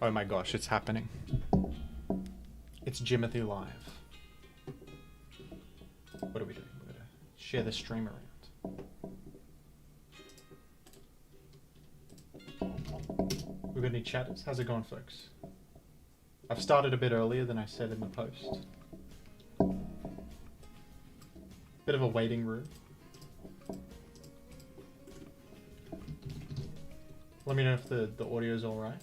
Oh my gosh, it's happening. It's Jimothy Live. What are we doing? We're gonna share the stream around. We got any chatters? How's it going, folks? I've started a bit earlier than I said in the post. Bit of a waiting room. Let me know if the audio's alright.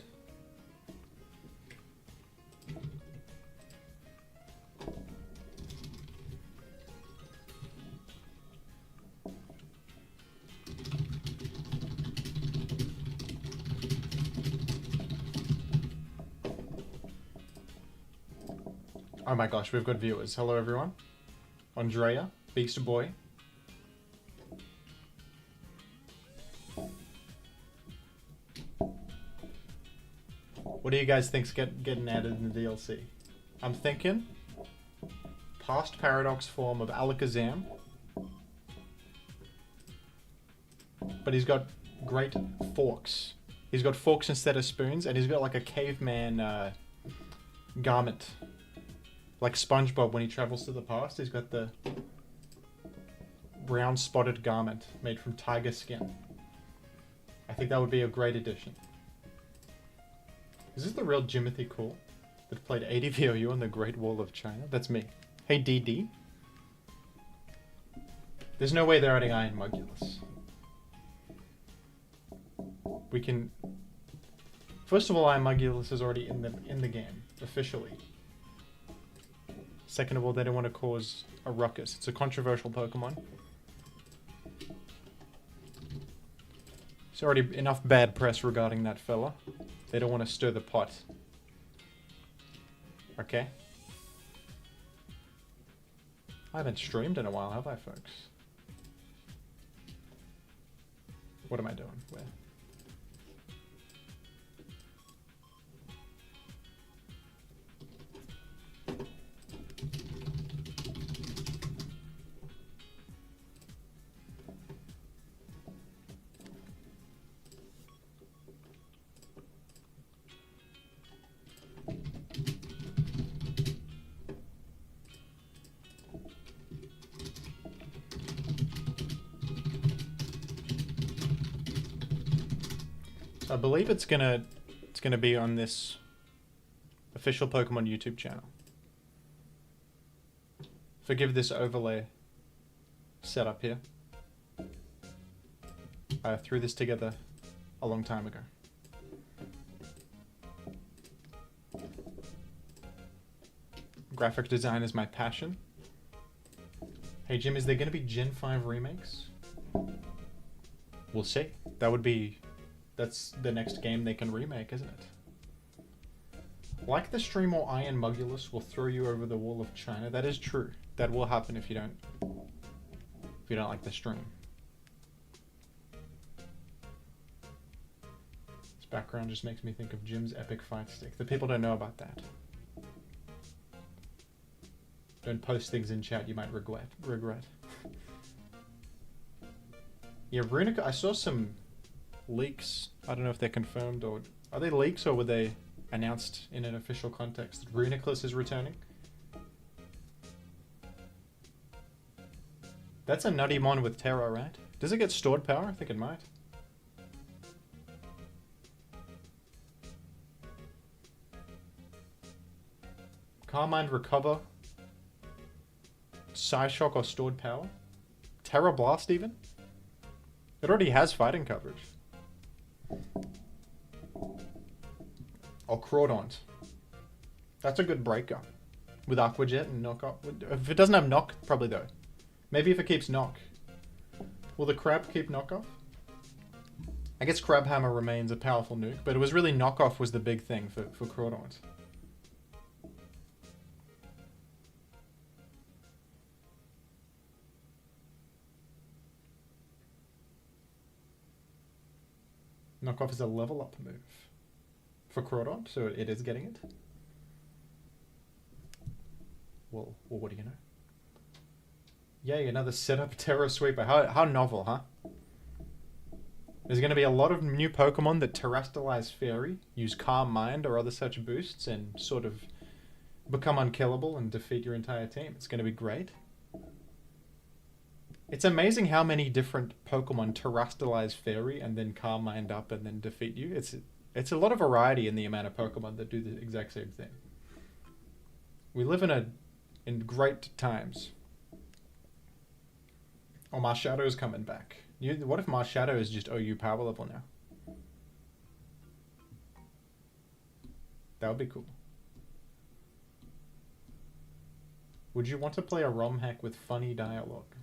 Oh my gosh, we've got viewers. Hello everyone. Andrea, Beast Boy. What do you guys think's getting added in the DLC? I'm thinking past paradox form of Alakazam. But he's got great forks. He's got forks instead of spoons, and he's got like a caveman garment. Like SpongeBob when he travels to the past, he's got the brown spotted garment made from tiger skin. I think that would be a great addition. Is this the real Jimothy Cool that played 80 VOU on the Great Wall of China? That's me. Hey DD. There's no way they're adding Iron Mugulus. We can... First of all, Iron Mugulus is already in the game, officially. Second of all, they don't want to cause a ruckus. It's a controversial Pokemon. There's already enough bad press regarding that fella. They don't want to stir the pot. Okay. I haven't streamed in a while, have I, folks? What am I doing? Where? I believe it's gonna be on this official Pokemon YouTube channel. Forgive this overlay setup here. I threw this together a long time ago. Graphic design is my passion. Hey Jim, is there gonna be Gen 5 remakes? We'll see. That's the next game they can remake, isn't it? Like the stream or Iron Mugulus will throw you over the wall of China. That is true. That will happen if you don't like the stream. This background just makes me think of Jim's epic fight stick. The people don't know about that. Don't post things in chat you might regret. Yeah, Runica, I saw some leaks. I don't know if they're confirmed or... Are they leaks or were they announced in an official context that Runiclus is returning? That's a nutty mon with Terra, right? Does it get stored power? I think it might. Carmine recover. Psyshock or stored power? Terra Blast even? It already has fighting coverage. Or Crawdaunt. That's a good breaker. With Aqua Jet and Knock Off. If it doesn't have Knock, probably though. Maybe if it keeps Knock. Will the Crab keep Knock Off? I guess Crab Hammer remains a powerful nuke, but it was really Knock Off was the big thing for Crawdaunt. Knockoff is a level up move for Crawdaunt, so it is getting it. Well, what do you know? Yay, another setup Terra Sweeper. How novel, huh? There's going to be a lot of new Pokemon that terrestrialize Fairy, use Calm Mind or other such boosts, and sort of become unkillable and defeat your entire team. It's going to be great. It's amazing how many different Pokemon terrestrialize Fairy and then Calm Mind up and then defeat you. It's a lot of variety in the amount of Pokemon that do the exact same thing. We live in great times. Oh, Marshadow's coming back. What if Marshadow is just OU power level now? That would be cool. Would you want to play a ROM hack with funny dialogue?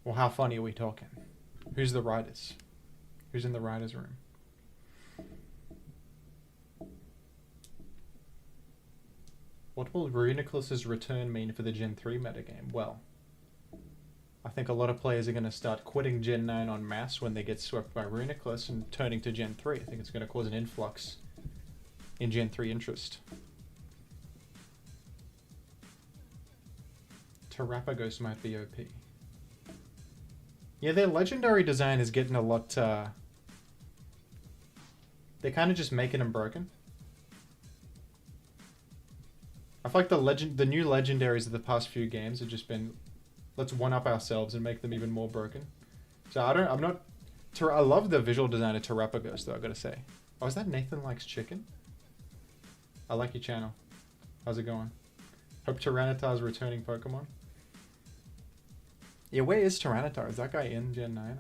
Well, how funny are we talking? Who's the writers? Who's in the writers' room? What will Reuniclus's return mean for the Gen 3 metagame? Well, I think a lot of players are going to start quitting Gen 9 en masse when they get swept by Reuniclus and turning to Gen 3. I think it's going to cause an influx in Gen 3 interest. Terapagos might be OP. Yeah, their legendary design is getting a lot... they're kind of just making them broken. I feel like the new legendaries of the past few games have just been... Let's one-up ourselves and make them even more broken. So I love the visual design of Terapagos, though, I've got to say. Oh, is that Nathan Likes Chicken? I like your channel. How's it going? Hope Tyranitar's returning Pokemon. Yeah, where is Tyranitar? Is that guy in Gen 9? Or?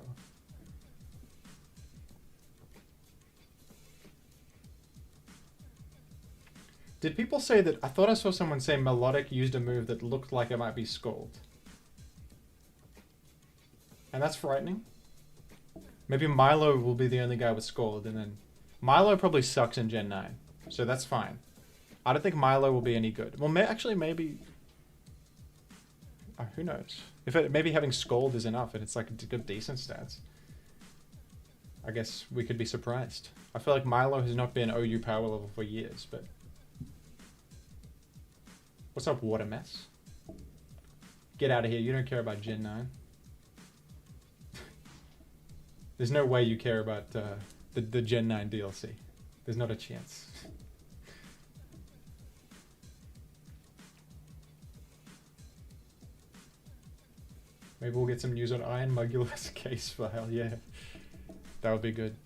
Did people say that... I thought I saw someone say Melodic used a move that looked like it might be Scald. And that's frightening. Maybe Milo will be the only guy with Scald, and then... Milo probably sucks in Gen 9, so that's fine. I don't think Milo will be any good. Well, actually, maybe... Oh, who knows? Maybe having Scald is enough, and it's like good, decent stats. I guess we could be surprised. I feel like Milo has not been OU power level for years, but... What's up, Water Mess? Get out of here, you don't care about Gen 9. There's no way you care about the Gen 9 DLC. There's not a chance. Maybe we'll get some news on Iron Mugula's case file, yeah. That would be good.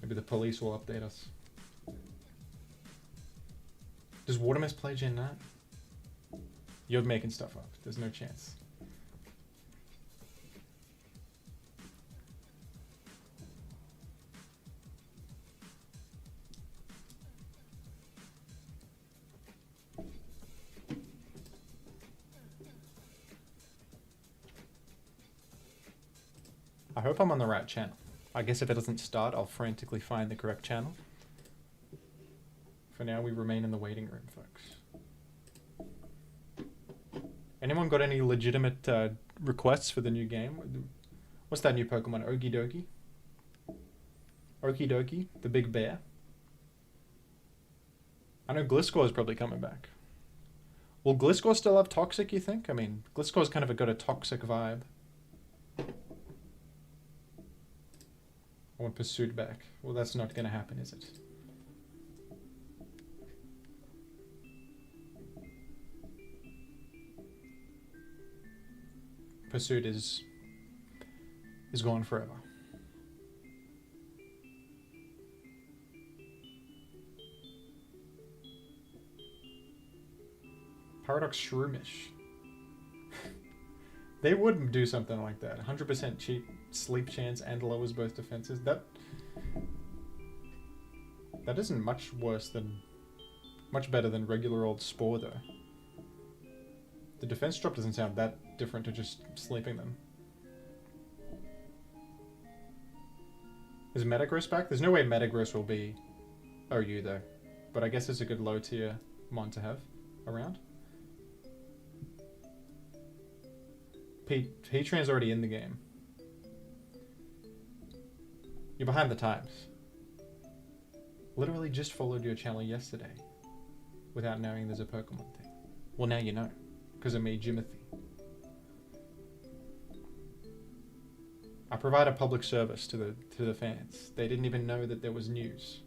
Maybe the police will update us. Does Watermess play Gen 9? You're making stuff up. There's no chance. I hope I'm on the right channel. I guess if it doesn't start, I'll frantically find the correct channel. For now, we remain in the waiting room, folks. Anyone got any legitimate requests for the new game? What's that new Pokemon? Okidogi? Okidogi, the big bear. I know Gliscor is probably coming back. Will Gliscor still have Toxic, you think? I mean, Gliscor's kind of got a toxic vibe. I want Pursuit back. Well, that's not going to happen, is it? Pursuit is gone forever. Paradox Shroomish. They wouldn't do something like that. 100% cheap sleep chance and lowers both defenses. That isn't much better than regular old Spore though. The defense drop doesn't sound that different to just sleeping them. Is Metagross back? There's no way Metagross will be OU though. But I guess it's a good low tier mon to have around. Heatran's already in the game. You're behind the times. Literally just followed your channel yesterday without knowing there's a Pokemon thing. Well, now you know, because of me, Jimothy. provide a public service to the fans. They didn't even know that there was news.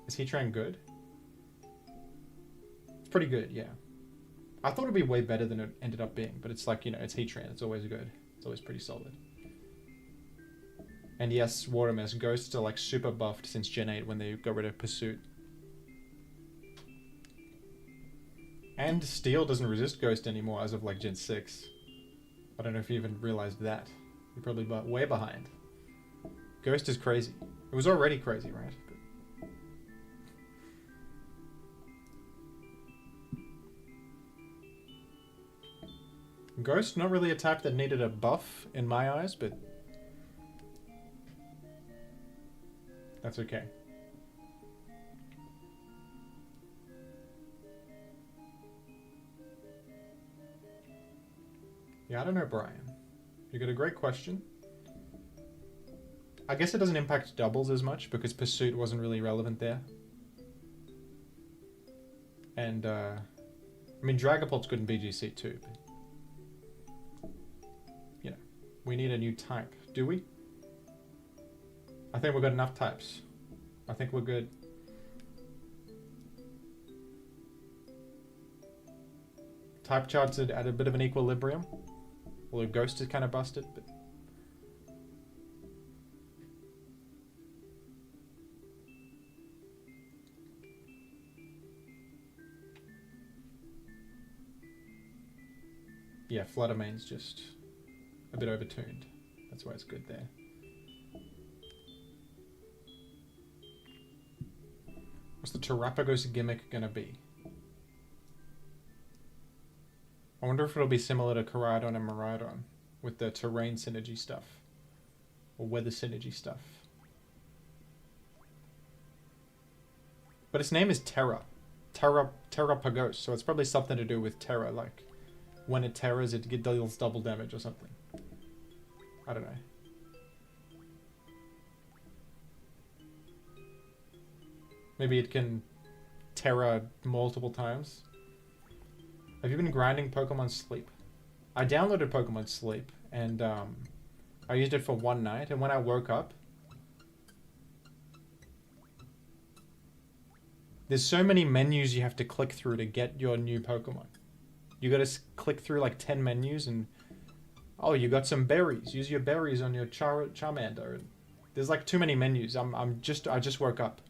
Is Heatran good? It's pretty good, yeah. I thought it'd be way better than it ended up being, but it's like, you know, it's Heatran. It's always good. It's always pretty solid. And yes, Watermess, Ghosts are like super buffed since Gen 8 when they got rid of Pursuit. And Steel doesn't resist Ghost anymore as of like Gen 6. I don't know if you even realized that. You're probably way behind. Ghost is crazy. It was already crazy, right? Ghost, not really a type that needed a buff in my eyes, but that's okay. Yeah, I don't know, Brian. You got a great question. I guess it doesn't impact doubles as much because Pursuit wasn't really relevant there. And, I mean, Dragapult's good in BGC too, but we need a new type. Do we? I think we've got enough types. I think we're good. Type charts at a bit of an equilibrium. Although Ghost is kind of busted, but... yeah, Fluttermane's just a bit overtuned. That's why it's good there. What's the Terapagos gimmick gonna be? I wonder if it'll be similar to Koraidon and Miraidon with the terrain synergy stuff. Or weather synergy stuff. But its name is Terapagos, so it's probably something to do with Terra, like when it terras it deals double damage or something. I don't know. Maybe it can terra multiple times. Have you been grinding Pokemon Sleep? I downloaded Pokemon Sleep and I used it for one night, and when I woke up, there's so many menus you have to click through to get your new Pokemon. You gotta click through like 10 menus and oh, you got some berries. Use your berries on your Charmander. There's like too many menus. I just woke up.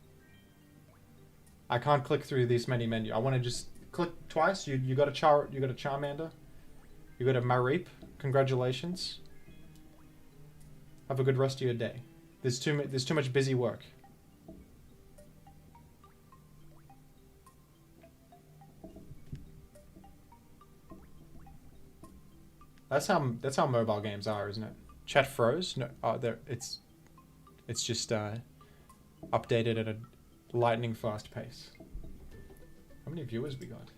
I can't click through these many menus. I want to just click twice. You got a Charmander. You got a Mareep. Congratulations. Have a good rest of your day. There's too much busy work. That's how mobile games are, isn't it? Chat froze. No, it's just updated at a lightning fast pace. How many viewers we got?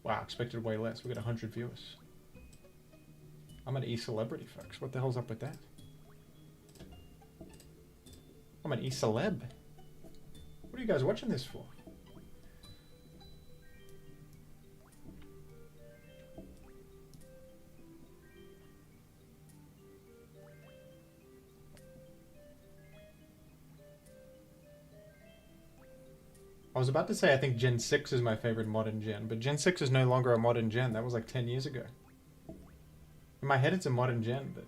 Wow, expected way less. We got 100 viewers. I'm an e-celebrity, folks. What the hell's up with that? I'm an e-celeb. What are you guys watching this for? I was about to say I think Gen 6 is my favorite modern gen, but Gen 6 is no longer a modern gen. That was like 10 years ago. In my head it's a modern gen, but...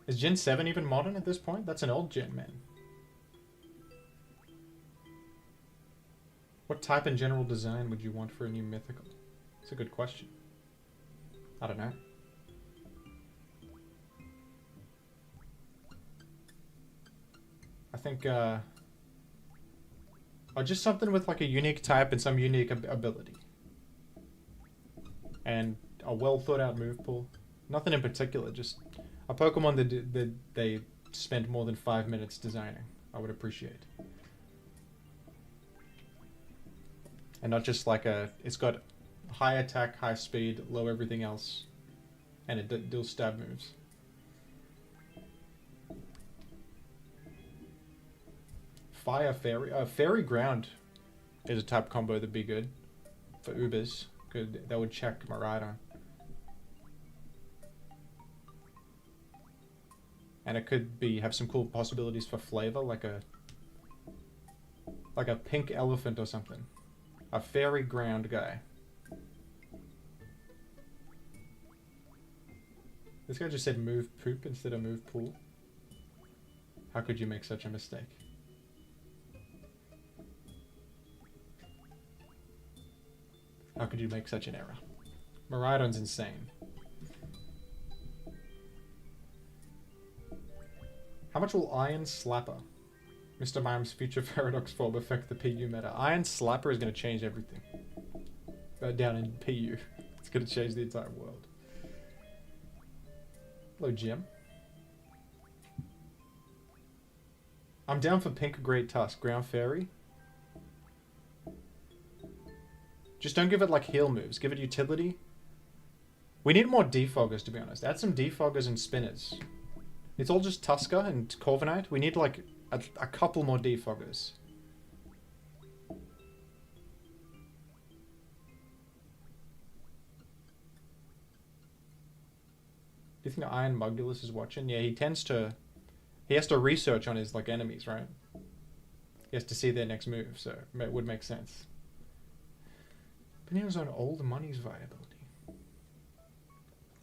is Gen 7 even modern at this point? That's an old gen, man. What type and general design would you want for a new mythical? It's a good question. I don't know. I think, or just something with like a unique type and some unique ability. And a well thought out move pool. Nothing in particular, just a Pokemon that they spent more than 5 minutes designing. I would appreciate. And not just like it's got high attack, high speed, low everything else. And it deals stab moves. Fire Fairy? Fairy Ground is a type combo that'd be good for Ubers. Good, that would check Miraidon. And it could be have some cool possibilities for flavor, like a pink elephant or something. A fairy ground guy. This guy just said move poop instead of move pool. How could you make such a mistake? How could you make such an error? Miraidon's insane. How much will Iron Slapper, Mr. Mime's future Paradox form, affect the PU meta? Iron Slapper is going to change everything. Down in PU. It's going to change the entire world. Hello, Jim. I'm down for Pink Great Tusk. Ground Fairy. Just don't give it like heal moves. Give it utility. We need more defoggers, to be honest. Add some defoggers and spinners. It's all just Tusker and Corviknight. We need like a couple more defoggers. Do you think Iron Mugulus is watching? Yeah, he tends to... He has to research on his like enemies, right? He has to see their next move, so it would make sense. Bananas on old money's viability.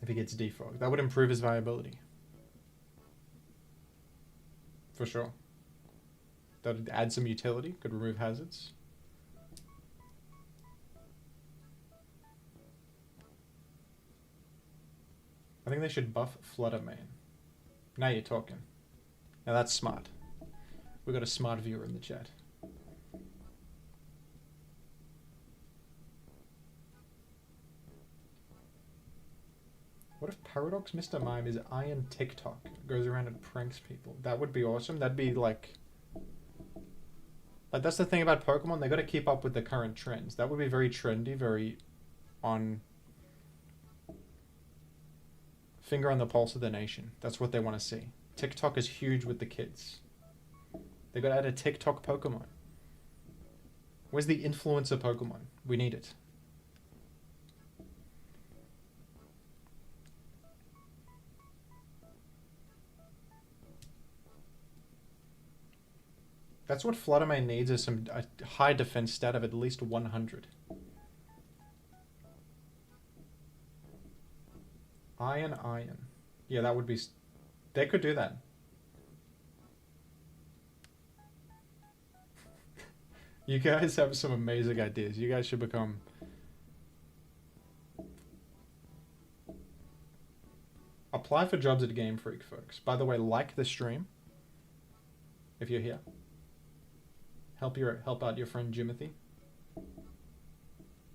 If he gets defogged. That would improve his viability. For sure. That would add some utility. Could remove hazards. I think they should buff Fluttermane. Now you're talking. Now that's smart. We got a smart viewer in the chat. What if Paradox Mr. Mime is Iron TikTok? Goes around and pranks people. That would be awesome. That'd be like that's the thing about Pokemon. They got to keep up with the current trends. That would be very trendy, very on finger on the pulse of the nation. That's what they want to see. TikTok is huge with the kids. They got to add a TikTok Pokemon. Where's the influencer Pokemon? We need it. That's what Fluttermane needs, is a high defense stat of at least 100. Iron. Yeah, that would be... They could do that. You guys have some amazing ideas. You guys should become... Apply for jobs at Game Freak, folks. By the way, like the stream if you're here. Help out your friend Jimothy.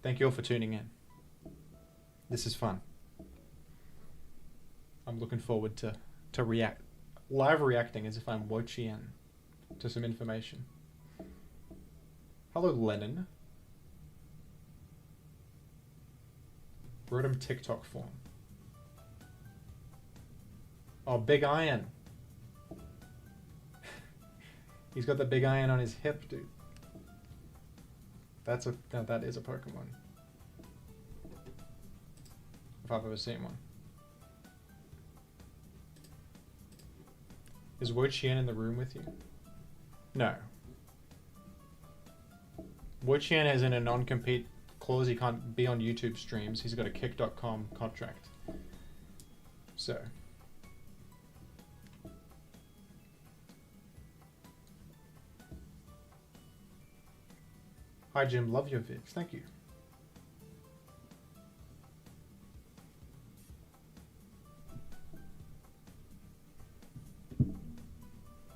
Thank you all for tuning in. This is fun. I'm looking forward to live reacting as if I'm Wochien to some information. Hello, Lennon. Rotom TikTok form. Oh, Big Iron. He's got the big iron on his hip, dude. That is a Pokemon. If I've ever seen one. Is Wochien in the room with you? No. Wochien is in a non-compete clause. He can't be on YouTube streams. He's got a kick.com contract. So... Hi Jim, love your vids. Thank you.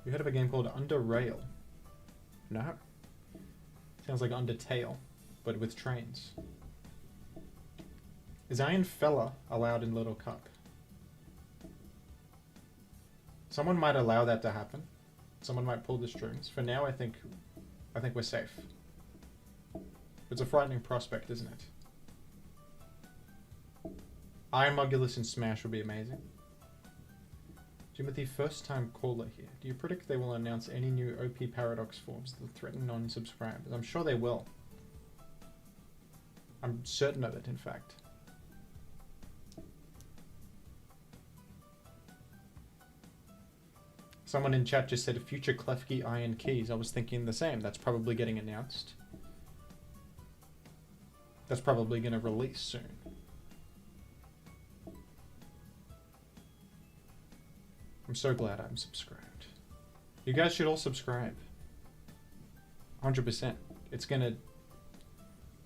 You heard of a game called Under Rail? No. Sounds like Undertale, but with trains. Is Iron Fella allowed in Little Cup? Someone might allow that to happen. Someone might pull the strings. For now, I think we're safe. It's a frightening prospect, isn't it? Iron Mugulus in Smash would be amazing. Jimothy, first time caller here. Do you predict they will announce any new OP Paradox forms that threaten non-subscribers? I'm sure they will. I'm certain of it, in fact. Someone in chat just said future Klefki Iron Keys. I was thinking the same. That's probably getting announced. That's probably going to release soon. I'm so glad I'm subscribed. You guys should all subscribe. 100%. It's going to...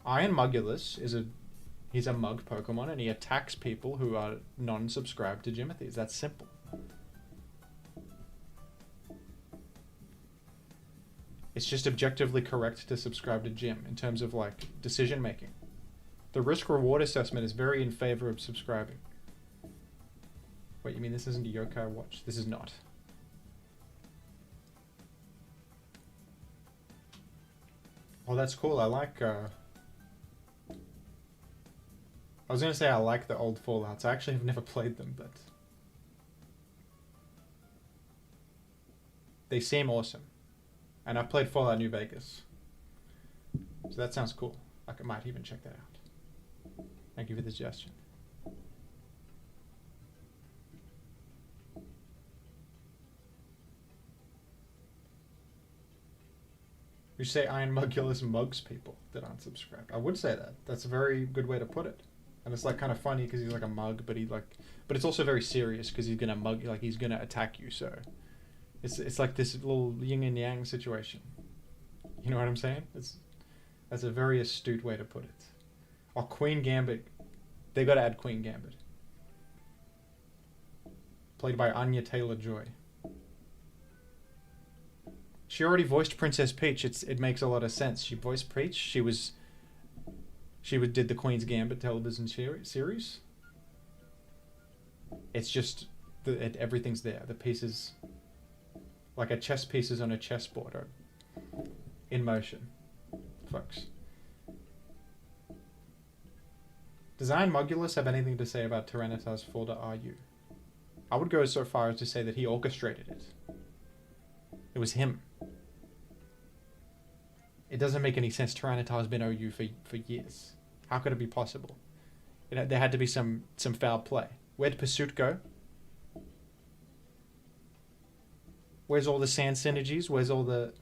Iron Mugulus is a... He's a mug Pokemon and he attacks people who are non-subscribed to Jimothy's. That's simple. It's just objectively correct to subscribe to Jim in terms of like decision making. The risk-reward assessment is very in favor of subscribing. Wait, you mean this isn't a Yokai Watch? This is not. Oh, that's cool. I like... I was going to say I like the old Fallouts. I actually have never played them, but... They seem awesome. And I've played Fallout New Vegas. So that sounds cool. I might even check that out. Thank you for the suggestion. You say Iron Mugulus mugs people that aren't subscribed. I would say that. That's a very good way to put it. And it's like kind of funny because he's like a mug, but but it's also very serious because he's gonna mug, like he's gonna attack you. So it's like this little yin and yang situation. You know what I'm saying? That's a very astute way to put it. Oh, Queen Gambit. They got to add Queen Gambit. Played by Anya Taylor-Joy. She already voiced Princess Peach. It makes a lot of sense. She voiced Peach. She did the Queen's Gambit television series. It's just everything's there. The pieces, like a chess pieces on a chessboard, are in motion, folks. Does Iron Mugulus have anything to say about Tyranitar's fall to RU? I would go so far as to say that he orchestrated it. It was him. It doesn't make any sense. Tyranitar's been OU for years. How could it be possible? There had to be some foul play. Where'd Pursuit go? Where's all the sand synergies? Where's all the...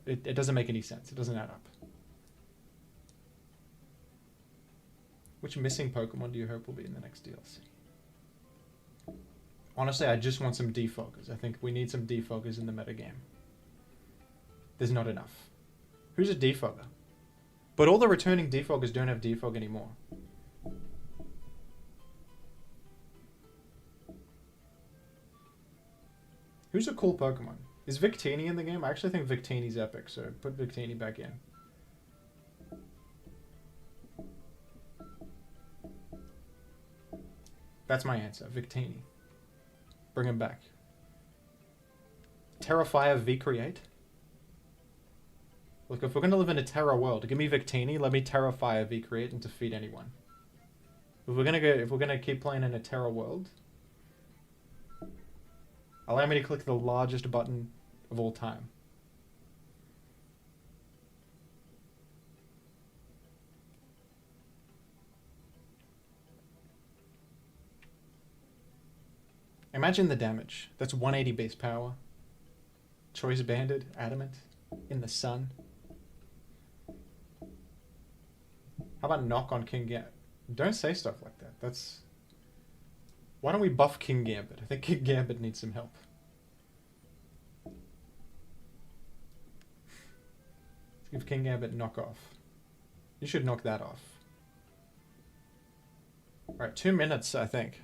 It doesn't make any sense. It doesn't add up. Which missing Pokemon do you hope will be in the next DLC? Honestly, I just want some defoggers. I think we need some defoggers in the metagame. There's not enough. Who's a defogger? But all the returning defoggers don't have defog anymore. Who's a cool Pokemon? Is Victini in the game? I actually think Victini's epic, so put Victini back in. That's my answer. Victini. Bring him back. Terrafire V-Create? Look, if we're going to live in a Terra world, give me Victini, let me Terrafire V-Create and defeat anyone. If we're gonna keep playing in a Terra world, allow me to click the largest button of all time. Imagine the damage. That's 180 base power. Choice Banded, Adamant, in the sun. How about knock on King Gambit? Don't say stuff like that. That's... Why don't we buff King Gambit? I think King Gambit needs some help. Let's give King Gambit knock off. You should knock that off. Alright, 2 minutes, I think.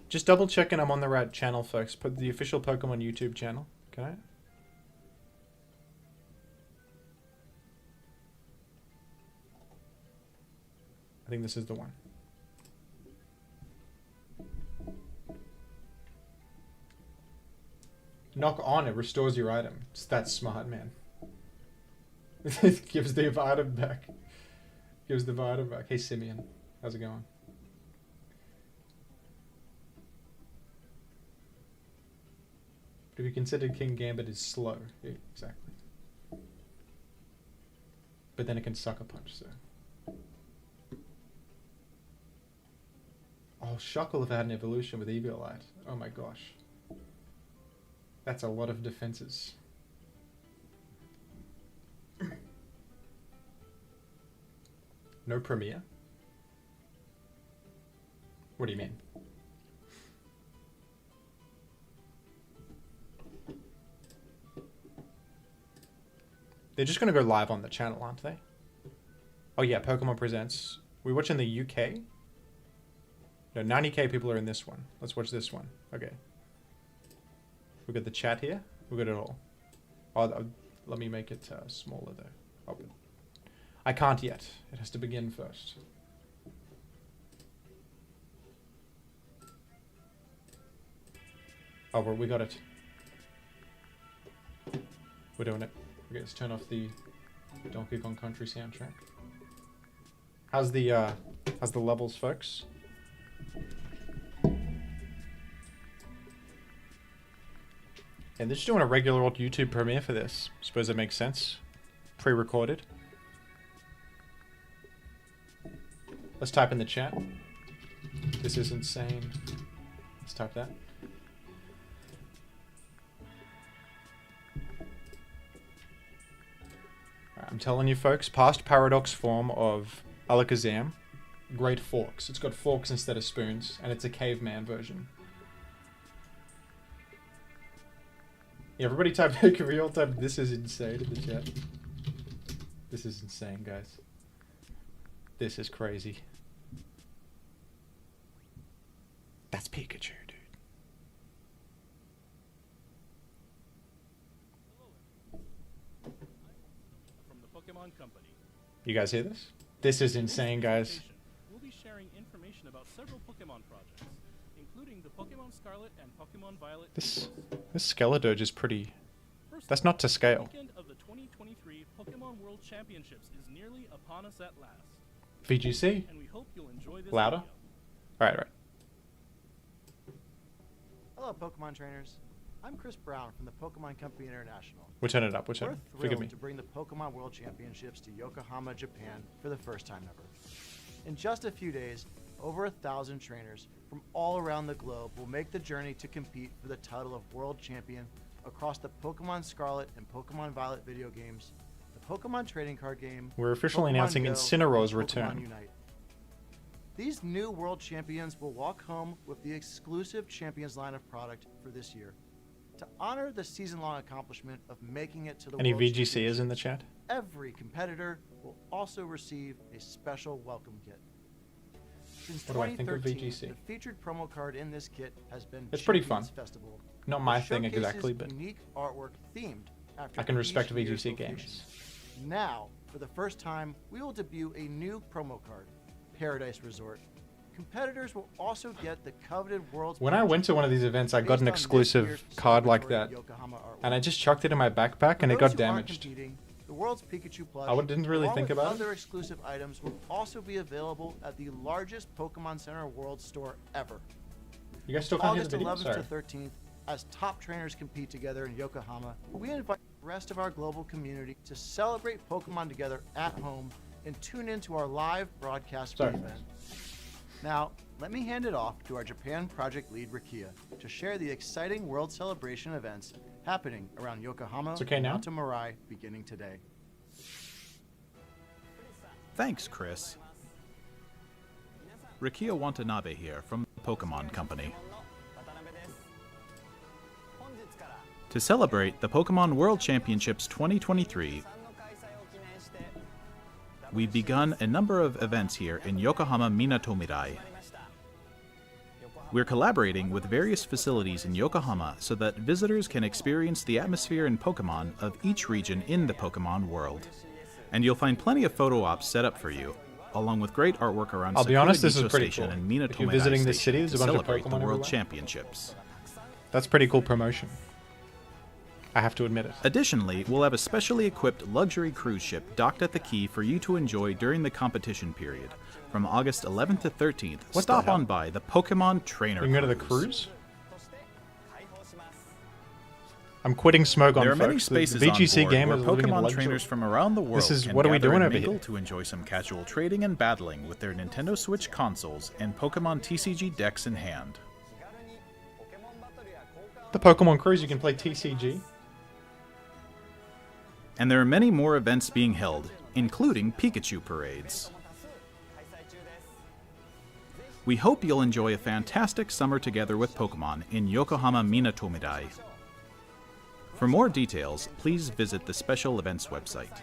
Just double checking I'm on the right channel, folks. Put the official Pokemon YouTube channel. Okay. I think this is the one. Knock on, it restores your item. That's smart, man. It gives the item back. Gives the item back. Hey, Simeon. How's it going? But if you consider King Gambit is slow. Yeah, exactly. But then it can sucker punch, so. Oh, Shock will have had an evolution with Eviolite. Oh my gosh. That's a lot of defenses. No Premier? What do you mean? They're just going to go live on the channel, aren't they? Oh yeah, Pokemon Presents. We watch in the UK? No, 90k people are in this one. Let's watch this one. Okay. We got the chat here. We got it all. Oh, let me make it smaller though. Oh, I can't yet. It has to begin first. Oh, we got it. We're doing it. Okay, let's turn off the Donkey Kong Country soundtrack. How's the levels, folks? And they're just doing a regular old YouTube premiere for this. Suppose that makes sense. Pre-recorded. Let's type in the chat. This is insane. Let's type that. I'm telling you folks, past paradox form of Alakazam, great forks. It's got forks instead of spoons, and it's a caveman version. Yeah, everybody type, can we all type, this is insane in the chat. This is insane, guys. This is crazy. That's Pikachu, dude. From the Pokemon Company. You guys hear this? This is insane, guys. We'll be sharing information about several Pokemon projects, including the Pokemon Scarlet and Pokemon Violet. This Skeledirge is pretty. That's not to scale. The weekend of the 2023 Pokemon World Championships is nearly upon us at last. VGC. And we hope you'll enjoy this Louder. video. All right. Hello, Pokemon trainers. I'm Chris Brown from the Pokemon Company International. We'll turn it up. We'll turn We're it. Forgive me. thrilled to bring the Pokemon World Championships to Yokohama, Japan for the first time ever. In just a few days, over 1,000 trainers from all around the globe will make the journey to compete for the title of World Champion across the Pokemon Scarlet and Pokemon Violet video games, the Pokemon trading card game. We're officially Pokemon announcing Go, Incineroar's and Pokemon return. Unite. These new world champions will walk home with the exclusive Champions line of product for this year. To honor the season-long accomplishment of making it to the Any World VGCs in the chat? every competitor will also receive a special welcome kit. Since What do I think of 2013, VGC? the featured promo card in this kit has been It's pretty Champions fun. Festival. Not my which thing showcases exactly, but unique artwork themed after I can respect each year's VGC location. games. Now, for the first time, we will debut a new promo card, Paradise Resort. Competitors will also get the coveted World's When I went to one of these events, I got an exclusive card like that, and I just chucked it in my backpack, and it got damaged. The World's Pikachu plush, I didn't really along think with about it. other exclusive items will also be available at the largest Pokemon Center World store ever. You guys still can't hear August the video? 11th Sorry. to 13th, as top trainers compete together in Yokohama, we invite the rest of our global community to celebrate Pokemon together at home and tune into our live broadcast Sorry. event. Now, let me hand it off to our Japan project lead, Rakia, to share the exciting World Celebration events happening around Yokohama It's okay now? to Mirai beginning today. Thanks, Chris. Rikia Watanabe here from the Pokemon Company. To celebrate the Pokemon World Championships 2023, we've begun a number of events here in Yokohama Minatomirai. We're collaborating with various facilities in Yokohama so that visitors can experience the atmosphere and Pokemon of each region in the Pokemon world. And you'll find plenty of photo ops set up for you, along with great artwork around I'll be honest, this is Sakura pretty Station cool. and Minatomirai If you're visiting this city, Station there's a to bunch of celebrate Pokemon the World everywhere. Championships. That's pretty cool promotion. I have to admit it. Additionally, we'll have a specially equipped luxury cruise ship docked at the quay for you to enjoy during the competition period, from August 11th to 13th. What the Stop hell? on by the Pokemon Trainer You can go to the Cruise. cruise? I'm quitting Smogon, There are many folks. spaces The VGC on board game where is living in Pokemon luxury. trainers from around the world This is can what are we gather doing and over mingle here? to enjoy some casual trading and battling with their Nintendo Switch consoles and Pokemon TCG decks in hand. The Pokemon Cruise, you can play TCG. And there are many more events being held, including Pikachu parades. We hope you'll enjoy a fantastic summer together with Pokemon in Yokohama Minatomidai. For more details, please visit the special events website.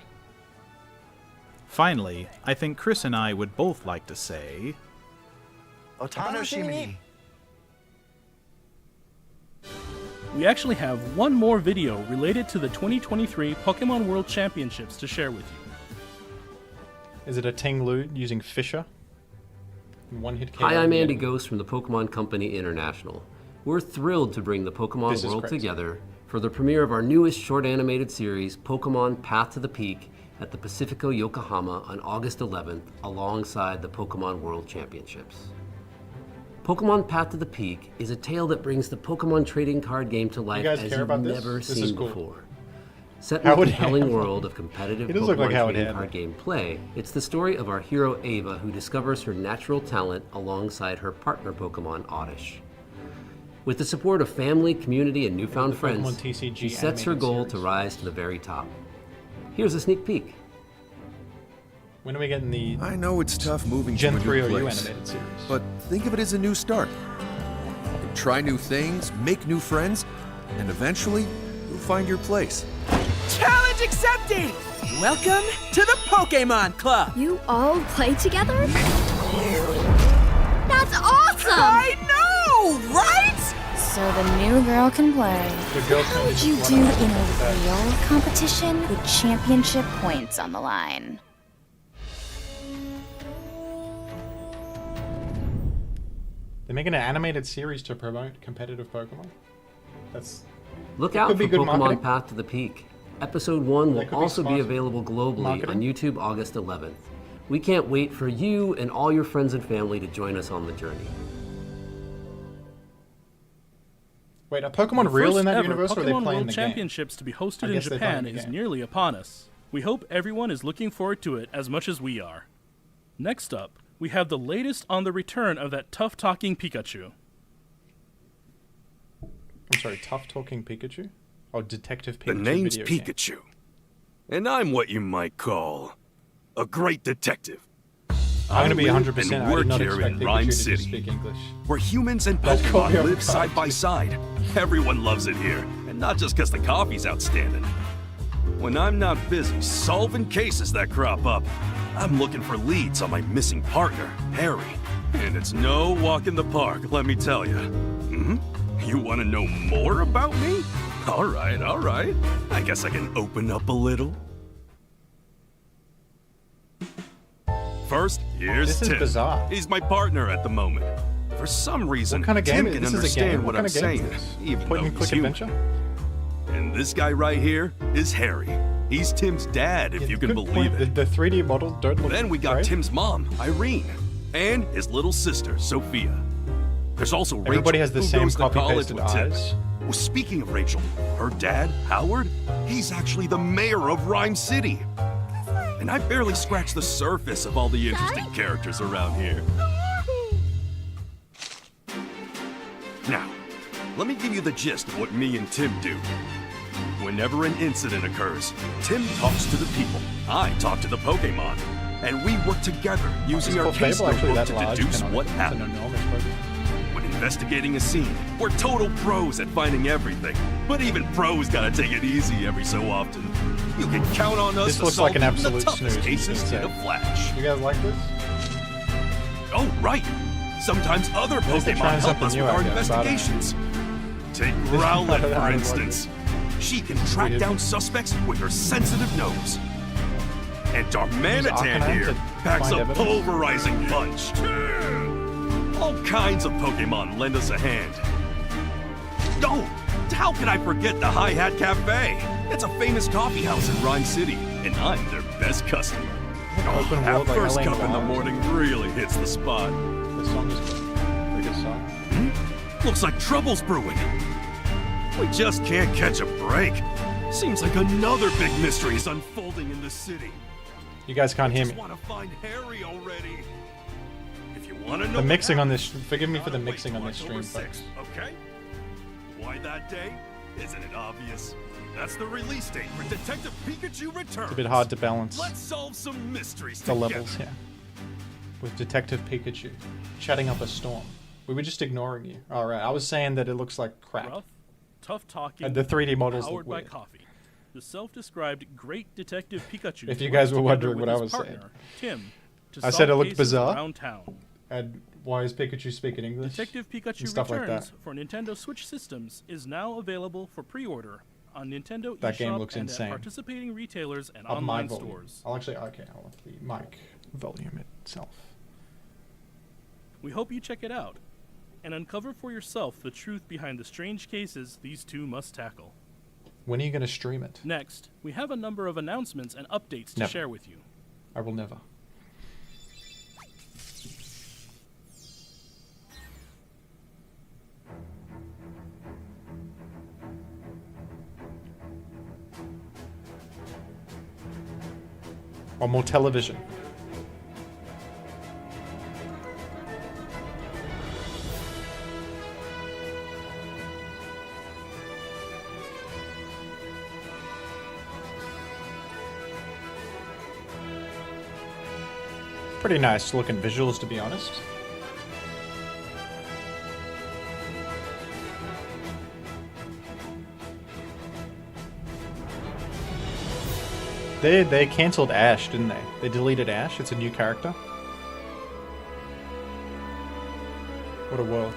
Finally, I think Chris and I would both like to say... Otanoshimi. We actually have one more video related to the 2023 Pokemon World Championships to share with you. Is it a Ting Lu using Fisher? One-hit KO. Hi, I'm Andy Ghost from the Pokemon Company International. We're thrilled to bring the Pokemon This is world crazy. together for the premiere of our newest short animated series, Pokemon Path to the Peak, at the Pacifico Yokohama on August 11th, alongside the Pokemon World Championships. Pokemon Path to the Peak is a tale that brings the Pokemon trading card game to life guys as care you've about this? never This is seen cool. before. Set in Howard the compelling Hand. world of competitive It does look Pokemon like Howard trading Hand. card game play, it's the story of our hero Ava, who discovers her natural talent alongside her partner Pokemon Oddish. With the support of family, community, and newfound friends, Pokemon TCG she sets her animated goal to series. rise to the very top. Here's a sneak peek. When are we getting the I know it's tough moving Gen to a 3 new OU place, animated series? but think of it as a new start. Try new things, make new friends, and eventually you'll find your place. Challenge accepted! Welcome to the Pokemon Club! You all play together? That's awesome! I know, right? So the new girl can play. The girl How would can you just do in run a around with real competition with championship points on the line? They're making an animated series to promote competitive Pokemon? That's... Look That out could for be good Pokemon marketing. Path to the Peak. Episode 1 will could be also be smart available globally marketing. on YouTube August 11th. We can't wait for you and all your friends and family to join us on the journey. Wait, are Pokemon The real first in that ever universe, or are they Pokemon playing World the game? Championships to be hosted I in guess they're Japan playing the is game. nearly upon us. We hope everyone is looking forward to it as much as we are. Next up, we have the latest on the return of that tough-talking Pikachu. I'm sorry, tough-talking Pikachu? Oh, Detective Pikachu The name's video game. Pikachu, and I'm what you might call a great detective. I'm going to be I live 100%. and I did work not here expect in Pikachu Rhyme to City, just speak English. where humans and That's called Pokemon me live off side guard. by side. Everyone loves it here, and not just because the coffee's outstanding. When I'm not busy solving cases that crop up, I'm looking for leads on my missing partner, Harry. And it's no walk in the park, let me tell you. You want to know more about me? All right. I guess I can open up a little. First, here's This is Tim. bizarre. He's my partner at the moment. For some reason, What kind of game Tim is can this? Is a understand game? what What I'm kind of game saying, is this? even Point though and he's click human. adventure? And this guy right here is Harry. He's Tim's dad, if you can Good believe point. it. The 3D models don't look Then we got great. Tim's mom, Irene, and his little sister, Sophia. There's also Rachel, Everybody has the who same goes to college copy-pasted with Tim. eyes. Well, speaking of Rachel, her dad, Howard, he's actually the mayor of Rhyme City. And I barely scratched the surface of all the interesting characters around here. Now, let me give you the gist of what me and Tim do. Whenever an incident occurs, Tim talks to the people, I talk to the Pokemon, and we work together using Is our case Fable actually notebook that to large? deduce Cannot- what it's an happened. enormous Pokemon. When investigating a scene, we're total pros at finding everything. But even pros gotta take it easy every so often. You can count on us This to looks solve like an even absolute the toughest snooze, cases you in can a say. flash. You guys like this? Oh, right. Sometimes other least they're Pokemon trying help something us new, with I our guess, but I don't know. investigations. Take I Rowlet, don't for like instance. She can track Weird. down suspects with her sensitive nose. And Darmanitan Arcanine here to packs find a evidence? pulverizing punch. All kinds of Pokemon lend us a hand. Oh, how can I forget the Hi-Hat Cafe? It's a famous coffee house in Rhyme City, and I'm their best customer. Oh, Open that world like first LA cup in the Noir. morning really hits the spot. This song is good. Pretty good song. Looks like trouble's brewing. We just can't catch a break. Seems like another big mystery is unfolding in the city. You guys can't hear Just me. want to find Harry already. If you want to know The what mixing on happened, this. Forgive me for the gotta wait mixing on till this stream, October folks. 6th, okay? Why that day? Isn't it obvious? That's the release date for Detective Pikachu Returns. It's a bit hard to balance Let's solve some mysteries the together. levels here. With Detective Pikachu chatting up a storm. We were just ignoring you. Alright, I was saying that it looks like crap. Rough, tough talking, And the 3D models look powered by weird. coffee. The self-described Great Detective Pikachu. If you works guys were together wondering with what I his was partner, saying. Tim, to I said solve it looked cases bizarre. around town. And why is Pikachu speaking English? Detective Pikachu and stuff like Returns that. for Nintendo Switch systems is now available for pre-order on Nintendo That eShop game looks and insane. at participating retailers and Up my online volume. stores. I'll actually, okay, I'll up the mic volume itself. We hope you check it out and uncover for yourself the truth behind the strange cases these two must tackle. When are you going to stream it? Next, we have a number of announcements and updates to Never. share with you. I will never. Or more television. Pretty nice looking visuals, to be honest. They cancelled Ash, didn't they? They deleted Ash. It's a new character. What a world.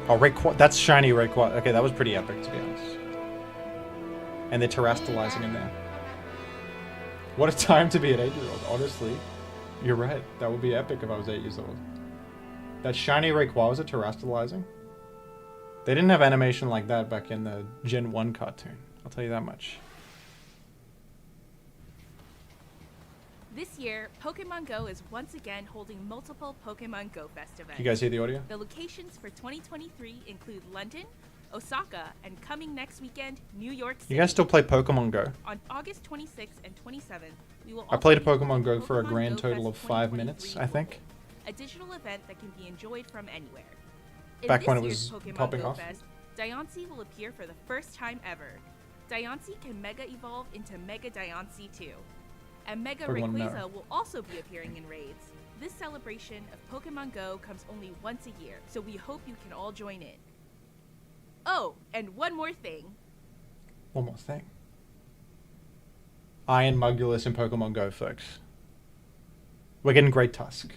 Oh, Rayquaza. That's shiny Rayquaza. Okay, that was pretty epic, to be honest. And they're terastallizing in there. What a time to be an 8-year-old, honestly. You're right. That would be epic if I was 8 years old. That shiny Rayquaza terastallizing? They didn't have animation like that back in the Gen 1 cartoon. I'll tell you that much. This year, Pokemon Go is once again holding multiple Pokemon Go Fest events. You guys hear the audio? The locations for 2023 include London, Osaka, and coming next weekend, New York City. You guys still play Pokemon Go? On August 26th and 27th, we will I played also be Pokemon Go holding for a Pokemon grand Go total Fest of 5 2023 minutes, I think. a digital event that can be enjoyed from anywhere. In Back this when it year's was Pokemon popping Go off. Fest, Diancie will appear for the first time ever. Diancie can Mega Evolve into Mega Diancie 2. And Mega Pokemon Rayquaza No. will also be appearing in raids. This celebration of Pokemon Go comes only once a year, so we hope you can all join in. Oh, and one more thing. One more thing. Iron Mugulus in Pokemon Go, folks. We're getting Great Tusk.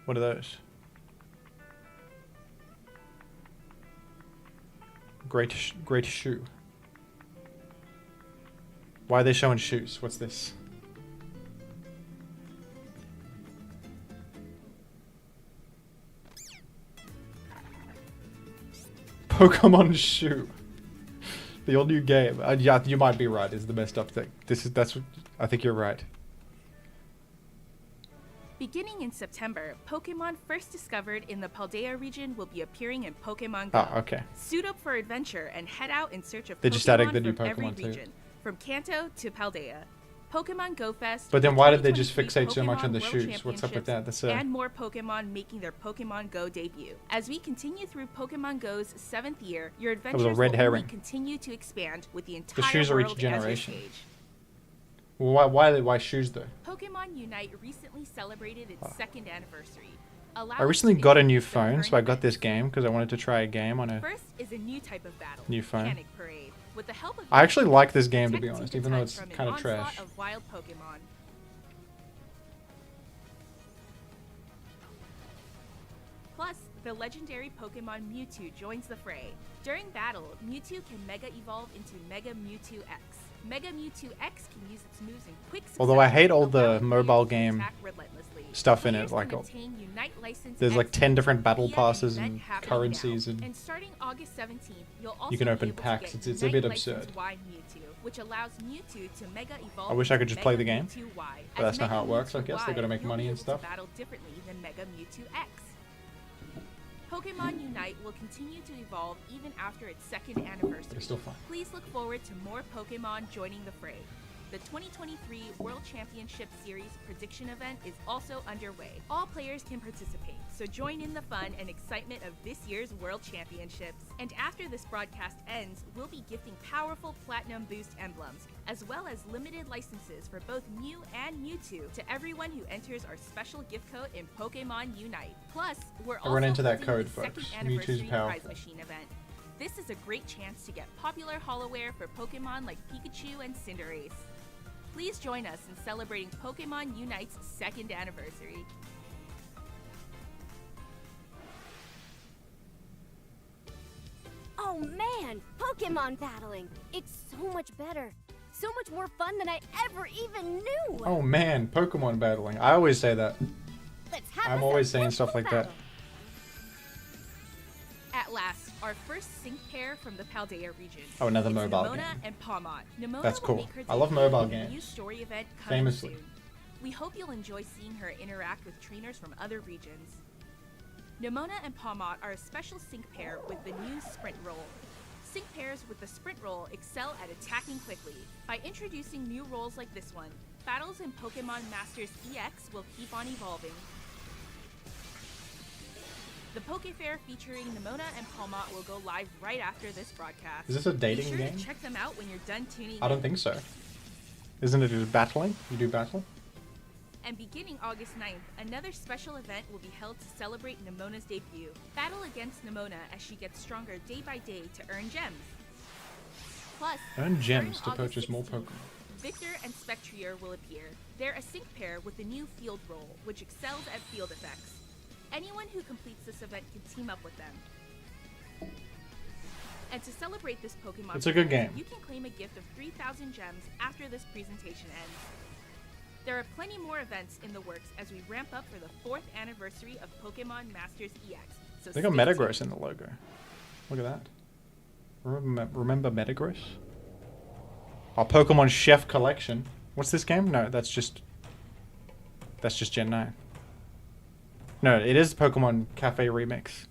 What are those? Great Shoe. Why are they showing shoes? What's this? Pokemon Shoe. The all new game. Yeah, you might be right. Is the messed up thing. I think you're right. Beginning in September, Pokemon first discovered in the Paldea region will be appearing in Pokemon Go. Oh, okay. Suit up for adventure and head out in search of They Pokemon just added the new from every Pokemon too. region, from Kanto to Paldea. Pokemon Go Fest. But then the why did they just 2023 fixate so much on the Pokemon shoes? World What's up with Championships that? That's and more Pokemon making their Pokemon Go debut. As we continue through Pokemon Go's 7th year, your was a adventures red will herring. only continue to expand with the entire shoes are each world as your generation. stage. Well, why shoes though? Pokemon Unite recently celebrated its second anniversary. I recently got a new phone, so I got this game because I wanted to try a game on a First is a new type of battle, new phone. Panic Parade. With the help of I actually like this game, to be protect honest, Tinkaton even though it's from an kind of onslaught trash. Of wild Pokemon. Plus, the legendary Pokemon Mewtwo joins the fray. During battle, Mewtwo can Mega Evolve into Mega Mewtwo X. Mega Mewtwo X can use its moves in quick succession, Although I hate all the allowing mobile players to game attack relentlessly. stuff in Players it. Like, can obtain Unite License there's like X 10 different battle via passes event and happening currencies, now. and And starting August 17th, you'll also you can be open able to packs. get It's a Unite bit License absurd. Y Mewtwo, which allows Mewtwo to Mega Evolve I wish I could into just play the Mega game, Mewtwo Y. but As that's not how Mega it works, I Mewtwo guess. They Y, gotta make you'll money be and able stuff. to battle differently than Mega Mewtwo X. Pokemon Unite will continue to evolve even after its second anniversary. It's still fun. Please look forward to more Pokemon joining the fray. The 2023 World Championship Series prediction event is also underway. All players can participate, so join in the fun and excitement of this year's World Championships. And after this broadcast ends, we'll be gifting powerful Platinum Boost emblems, as well as limited licenses for both Mew and Mewtwo to everyone who enters our special gift code in Pokemon Unite. Plus, we're also run into that holding code, the second folks. Mewtwo's anniversary prize powerful. machine event. This is a great chance to get popular holoware for Pokemon like Pikachu and Cinderace. Please join us in celebrating Pokemon Unite's second anniversary. Oh man, Pokemon battling! It's so much better. So much more fun than I ever even knew! Oh man, Pokemon battling. I always say that. Let's have I'm us always a saying stuff Pokemon like that. battle. At last, our first sync pair from the Paldea region. Oh, another It's mobile Nimona game. and Pawmot. Nimona That's will cool. make her I love debut mobile in the new games. story event coming Famously. soon. We hope you'll enjoy seeing her interact with trainers from other regions. Nimona and Pawmot are a special sync pair with the new Sprint Roll. Sync pairs with the Sprint Roll excel at attacking quickly. By introducing new roles like this one, battles in Pokemon Masters EX will keep on evolving. The Pokefair featuring Nimona and Pawmot will go live right after this broadcast. Is this a dating Be sure game? to check them out when you're done tuning I don't in. think so. Isn't it just battling? You do battle? And beginning August 9th, another special event will be held to celebrate Nimona's debut. Battle against Nimona as she gets stronger day by day to earn gems. Plus, Earn gems starting to purchase August more 16th, Pokemon. Victor and Spectrier will appear. They're a sync pair with the new Field Roll, which excels at field effects. Anyone who completes this event can team up with them. And to celebrate this Pokemon It's a good event, game. you can claim a gift of 3,000 gems after this presentation ends. There are plenty more events in the works as we ramp up for the 4th anniversary of Pokemon Masters EX. So They got stay Metagross tuned. in the logo. Look at that. Remember Metagross? Our Pokemon Chef Collection. What's this game? No, that's just Gen 9. No, it is Pokemon Cafe Remix.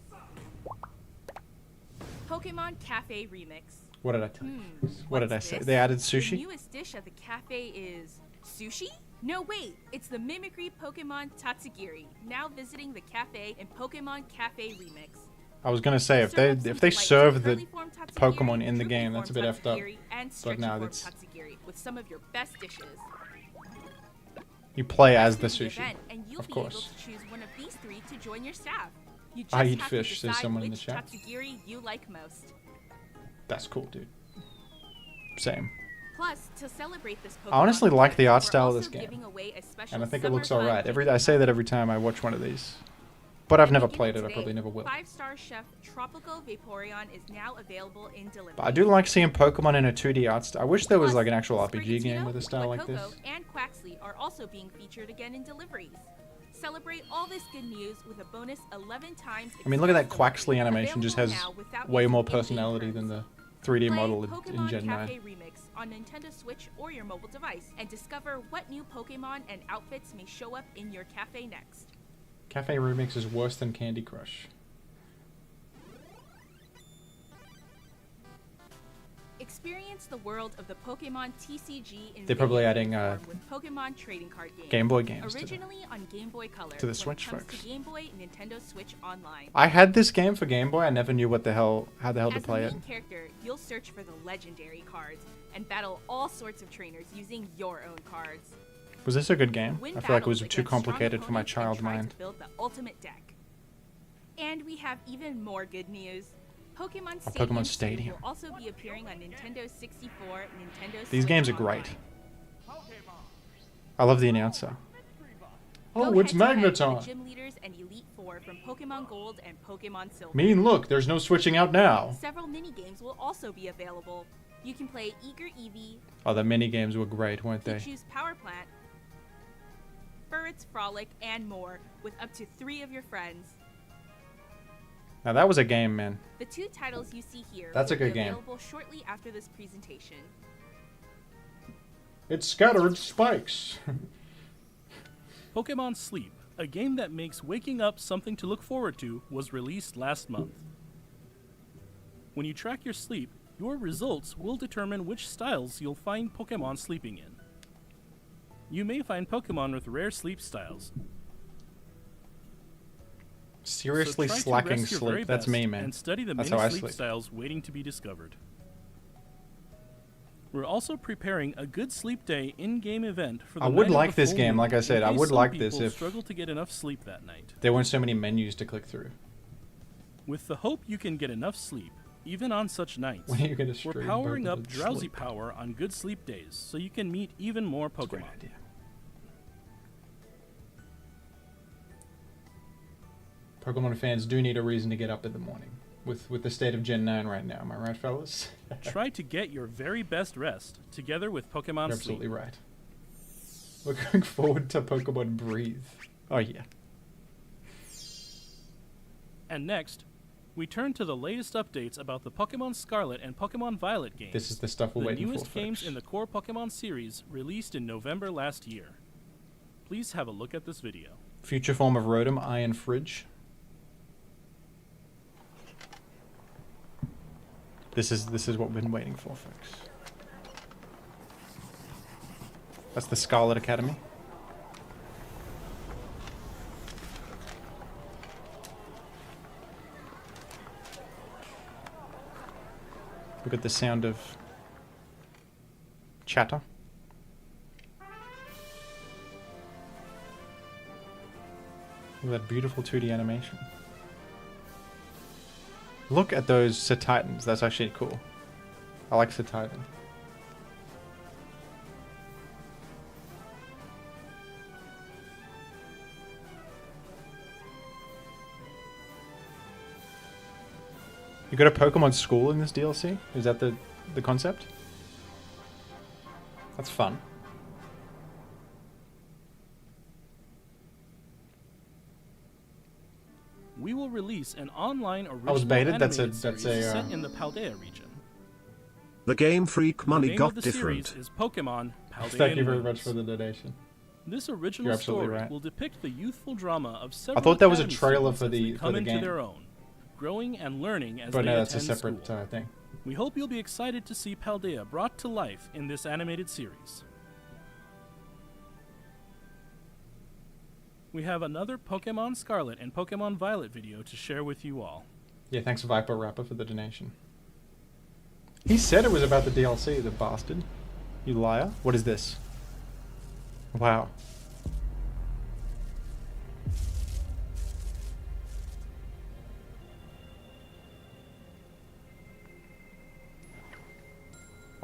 Pokemon Cafe Remix. What did I tell you? What did I What's say? this? They added The sushi? newest dish at the cafe is sushi? No, wait, it's the mimicry Pokemon Tatsugiri, now visiting the cafe in Pokemon Cafe Remix. I was gonna say if they serve the Pokemon in the game, that's a bit effed up. But now that's Tatsugiri with some of your best dishes. you play as the After sushi, event, and you'll of be course. able to choose one of these 3 to join your staff. You just I eat have fish, to says decide someone in the which chat. Tatsugiri you like most. That's cool, dude. Same. Plus, to celebrate this Pokemon I honestly like the art we're style of also this game, giving away a special and I think it summer looks fun alright. gift I say that every time I watch one of these, but I've And never beginning played it. I today, probably never will. 5-star chef Tropical Vaporeon is now available in delivery. But I do like seeing Pokemon in a 2D art style. I wish there was Plus, like an actual RPG game Sprigatito, with a style like this. Quaxly, and Quaxly are also being featured again in deliveries. Celebrate all this good news with a bonus 11 times. I mean, look at that express Quaxly delivery. animation. Just has Available now without way more using in-game personality than terms. the 3D Play model in Pokemon Gen 9. Cafe Remix on Nintendo Switch or your mobile device and discover what new Pokemon and outfits may show up in your cafe next. Cafe Remix is worse than Candy Crush. Experience the world of the Pokemon TCG in They're probably video adding, form with Pokemon trading card games. Game Boy games to the- Originally on Game Boy Color. to the when Switch it comes folks. To Game Boy, Nintendo Switch Online. I had this game for Game Boy. I never knew how the hell to As play the it. main character, you'll search for the legendary cards and battle all sorts of trainers using your own cards. Was this a good game? Win I feel like it was battles too against strong complicated for my opponents and child try to mind. build the ultimate deck. And we have even more good news. Pokemon Oh, Stadium, Pokemon 2 Stadium. will also be appearing on Nintendo 64, Nintendo These Switch games are Online. great. I love the announcer. Oh, Go it's head-to-head with Magneton. The gym leaders and Elite Four from Pokemon Gold and Pokemon Silver. Mean look, there's no switching out now. Several mini games will also be available. You can play Eager Eevee. Oh, the mini games were great, weren't they? Choose Power Plant, Furret's Frolic, and more with up to 3 of your friends. Now that was a game, man. The 2 titles you see here That's will a good be game. available shortly after this presentation. It's scattered spikes. Pokemon Sleep, a game that makes waking up something to look forward to, was released last month. When you track your sleep, your results will determine which styles you'll find Pokemon sleeping in. You may find Pokemon with rare sleep styles. Seriously So try to slacking rest your very sleep. That's best me, man. And study the That's many how I sleep sleep. styles waiting to be discovered. We're also preparing a good sleep day in-game event for the I would night of like the this full game, moon, like I said, in I case would some like this people if struggle to get enough sleep that night. there weren't so many menus to click through. With the hope you can get enough sleep, even on such nights, When are you gonna we're stream powering both of up them drowsy sleep? power on good sleep days so you can meet even more It's a great Pokemon. idea. Pokemon fans do need a reason to get up in the morning. With the state of Gen 9 right now, am I right, fellas? Try to get your very best rest together with Pokemon You're Sleep. absolutely right. Looking forward to Pokemon Breathe. Oh yeah. And next, we turn to the latest updates about the Pokemon Scarlet and Pokemon Violet games. This is the stuff we're the waiting for, newest games folks. in the core Pokemon series released in November last year. Please have a look at this video. Future form of Rotom, Iron Fridge. This is what we've been waiting for, folks. That's the Scarlet Academy. Look at the sound of chatter. Look at that beautiful 2D animation. Look at those Titans. That's actually cool. I like Titan. You got a Pokemon school in this DLC? Is that the concept? That's fun. We will release an online original I was baited. That's animated a series set in the Paldea region. The Game Freak money the name got of the different. series is Pokemon Paldea. Thank you very much for the donation. This original You're absolutely story right. will depict the youthful drama of several thought that was a academy trailer students for as they the come into game. their own, growing and learning as But they no, that's a attend separate school. thing. We hope you'll be excited to see Paldea brought to life in this animated series. We have another Pokemon Scarlet and Pokemon Violet video to share with you all. Yeah, thanks Viper Rapper for the donation. He said it was about the DLC, the bastard. You liar. What is this? Wow.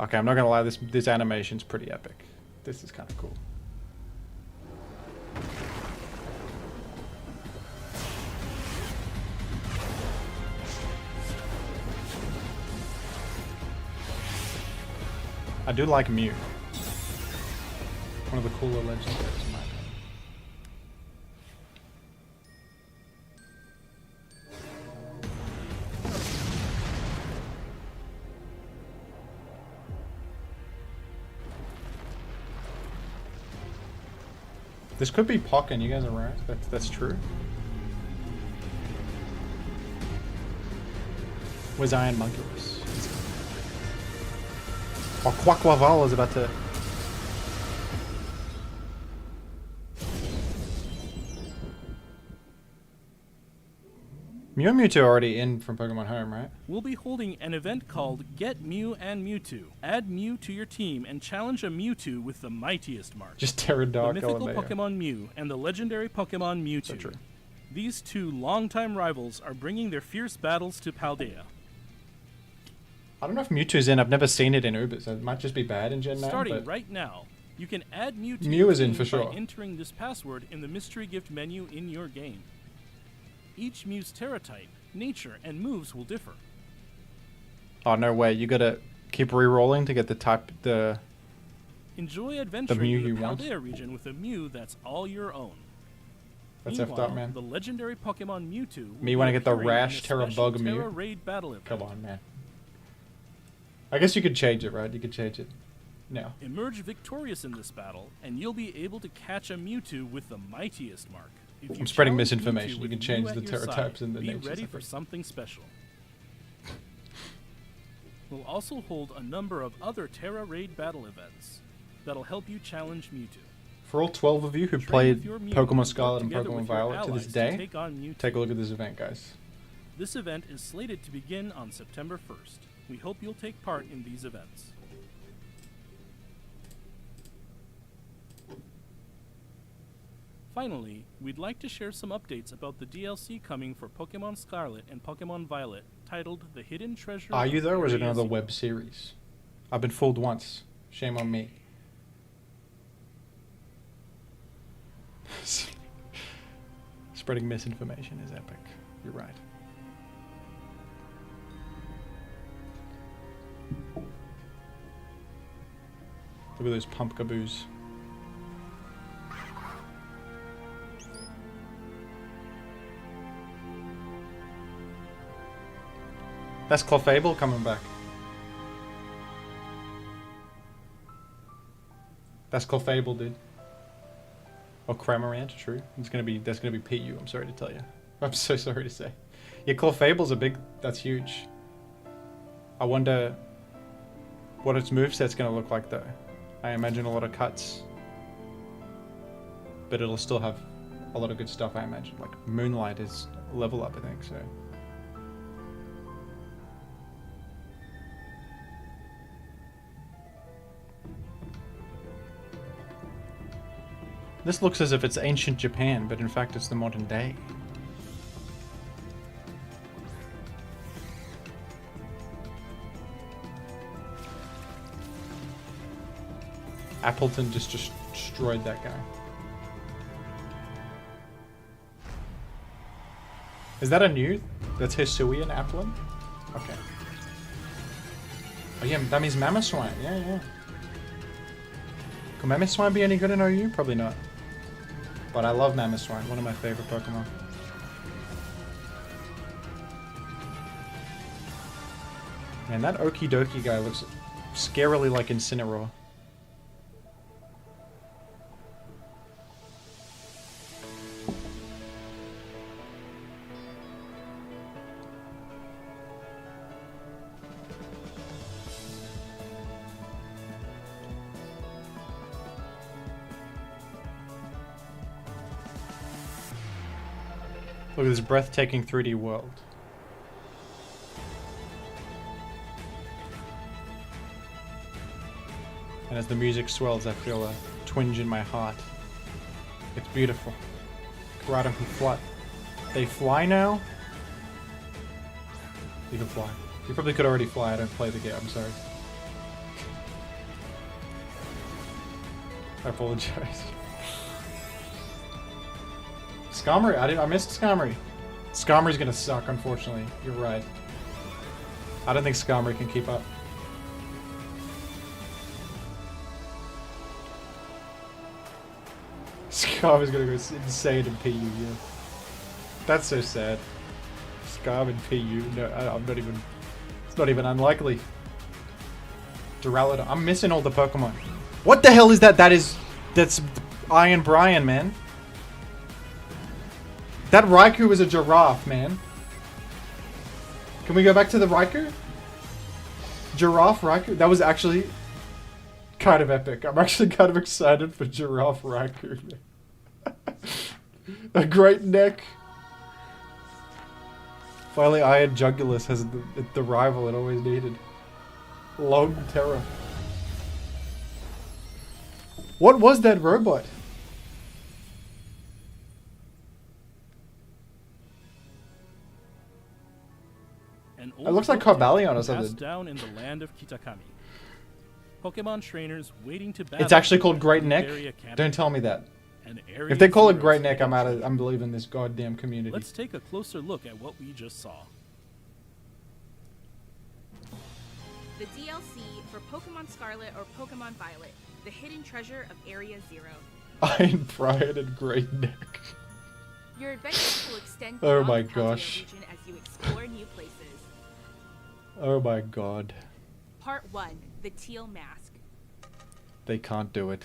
Okay, I'm not gonna lie, this animation's pretty epic. This is kind of cool. I do like Mew. One of the cooler legendaries in my opinion. This could be Pokken, you guys are right. That's true. Where's Iron Monkulus? Oh, Quaquaval is about to... Mew and Mewtwo are already in from Pokemon Home, right? We'll be holding an event called Get Mew and Mewtwo. Add Mew to your team and challenge a Mewtwo with the mightiest mark. Just Pterodactyl. The mythical LMAO. Pokemon Mew and the legendary Pokemon Mewtwo. So true. These two longtime rivals are bringing their fierce battles to Paldea. I don't know if Mewtwo's in. I've never seen it in Uber, so it might just be bad in Gen 9. Starting but right now, you can add Mew to Mew your is in team for sure. by entering this password in the mystery gift menu in your game. Each Mew's Terra type, nature, and moves will differ. Oh, no way. You gotta keep re-rolling to get the Enjoy adventuring Mew in you the want. Paldea region with a Mew that's all your own. That's effed Meanwhile, up, man. the legendary Pokemon Mewtwo Me will want be to get the appearing in Rash a special Terra Bug Mew. Terra Raid battle event. Come on, man. I guess you could change it, right? You could change it. No. Emerge victorious in this battle, and you'll be able to catch a Mewtwo with the mightiest mark. If you I'm spreading challenge misinformation. Mewtwo You with can Mew change at the your Terra side, types and the be natures, ready I for think. something special. We'll also hold a number of other Terra Raid battle events that'll help you challenge Mewtwo. For all 12 of you who Train played with your Mew Pokemon and Scarlet work and together Pokemon with your Violet to this allies day, take on Mewtwo. take a look at this event, guys. This event is slated to begin on September 1st. We hope you'll take part in these events. Finally, we'd like to share some updates about the DLC coming for Pokemon Scarlet and Pokemon Violet, titled The Hidden Treasure. Are you of though, or is it Area another Zero. web series? I've been fooled once. Shame on me. Spreading misinformation is epic. You're right. Look at those pumpkaboos. That's Clefable coming back. That's Clefable, dude. Oh, Cramorant, true. That's gonna be PU. I'm sorry to tell you. I'm so sorry to say. Yeah, Clefable's a big. That's huge. I wonder what its moveset's gonna look like though. I imagine a lot of cuts, but it'll still have a lot of good stuff. I imagine. Like Moonlight is level up, I think. So. This looks as if it's ancient Japan, but in fact it's the modern day. Appleton just destroyed that guy. Is that a new? That's Hisui and Applin? Okay. Oh yeah, that means Mamoswine. Yeah, yeah. Can Mamoswine be any good in OU? Probably not. But I love Mamoswine, one of my favorite Pokemon. Man, that Okidogi guy looks scarily like Incineroar. Look at this breathtaking 3D world. And as the music swells, I feel a twinge in my heart. It's beautiful. Karada can fly. They fly now? You can fly. You probably could already fly. I don't play the game. I'm sorry. I apologize. Skarmory, I missed Skarmory. Skarmory's gonna suck, unfortunately. You're right. I don't think Skarmory can keep up. Skarmory's gonna go insane in PU, yeah. That's so sad. Skarm in PU, no, I'm not even... It's not even unlikely. Duraludon, I'm missing all the Pokemon. What the hell is that? That's Iron Brian, man. That Raikou was a giraffe, man. Can we go back to the Raikou? Giraffe Raikou? That was actually kind of epic. I'm actually kind of excited for Giraffe Raikou. A great neck. Finally, Iron Jungulus has the rival it always needed. Long Terror. What was that robot? It looks like Carbalion or something. Passed down in the land of Kitakami. Pokemon trainers waiting to battle. It's actually called Great Neck. Don't tell me that. If they call it Great Neck, I'm leaving this goddamn community. Let's take a closer look at what we just saw. The DLC for Pokemon Scarlet or Pokemon Violet, the hidden treasure of Area 0. Iron Pride and Great Neck. Your adventures will extend Oh beyond my the Palkia gosh. region as you explore new places. Oh my god. Part 1, the Teal Mask. They can't do it.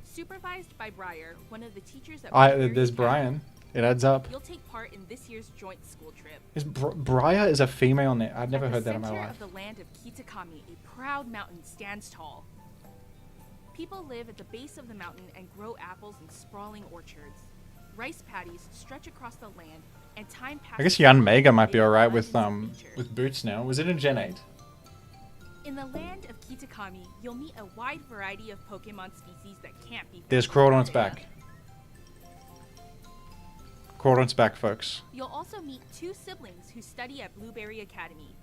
Supervised by Briar, one of the teachers at Blueberry There's Academy, Brian. It adds up. You'll take part in this year's joint school trip. Is Briar is a female name? I'd never heard that in my At the life. center of the land of Kitakami, a proud mountain stands tall. People live at the base of the mountain and grow apples in sprawling orchards. Rice paddies stretch across the land, and time passes. I guess Young Mega might be in alright abundance with of nature. Boots now. Was it in Gen 8? In the land of Kitakami, you'll meet a wide variety of Pokemon species that can't be found There's in Crawdon's Canada. back. Crawdon's back, folks. You'll also meet two siblings who study at Blueberry Academy.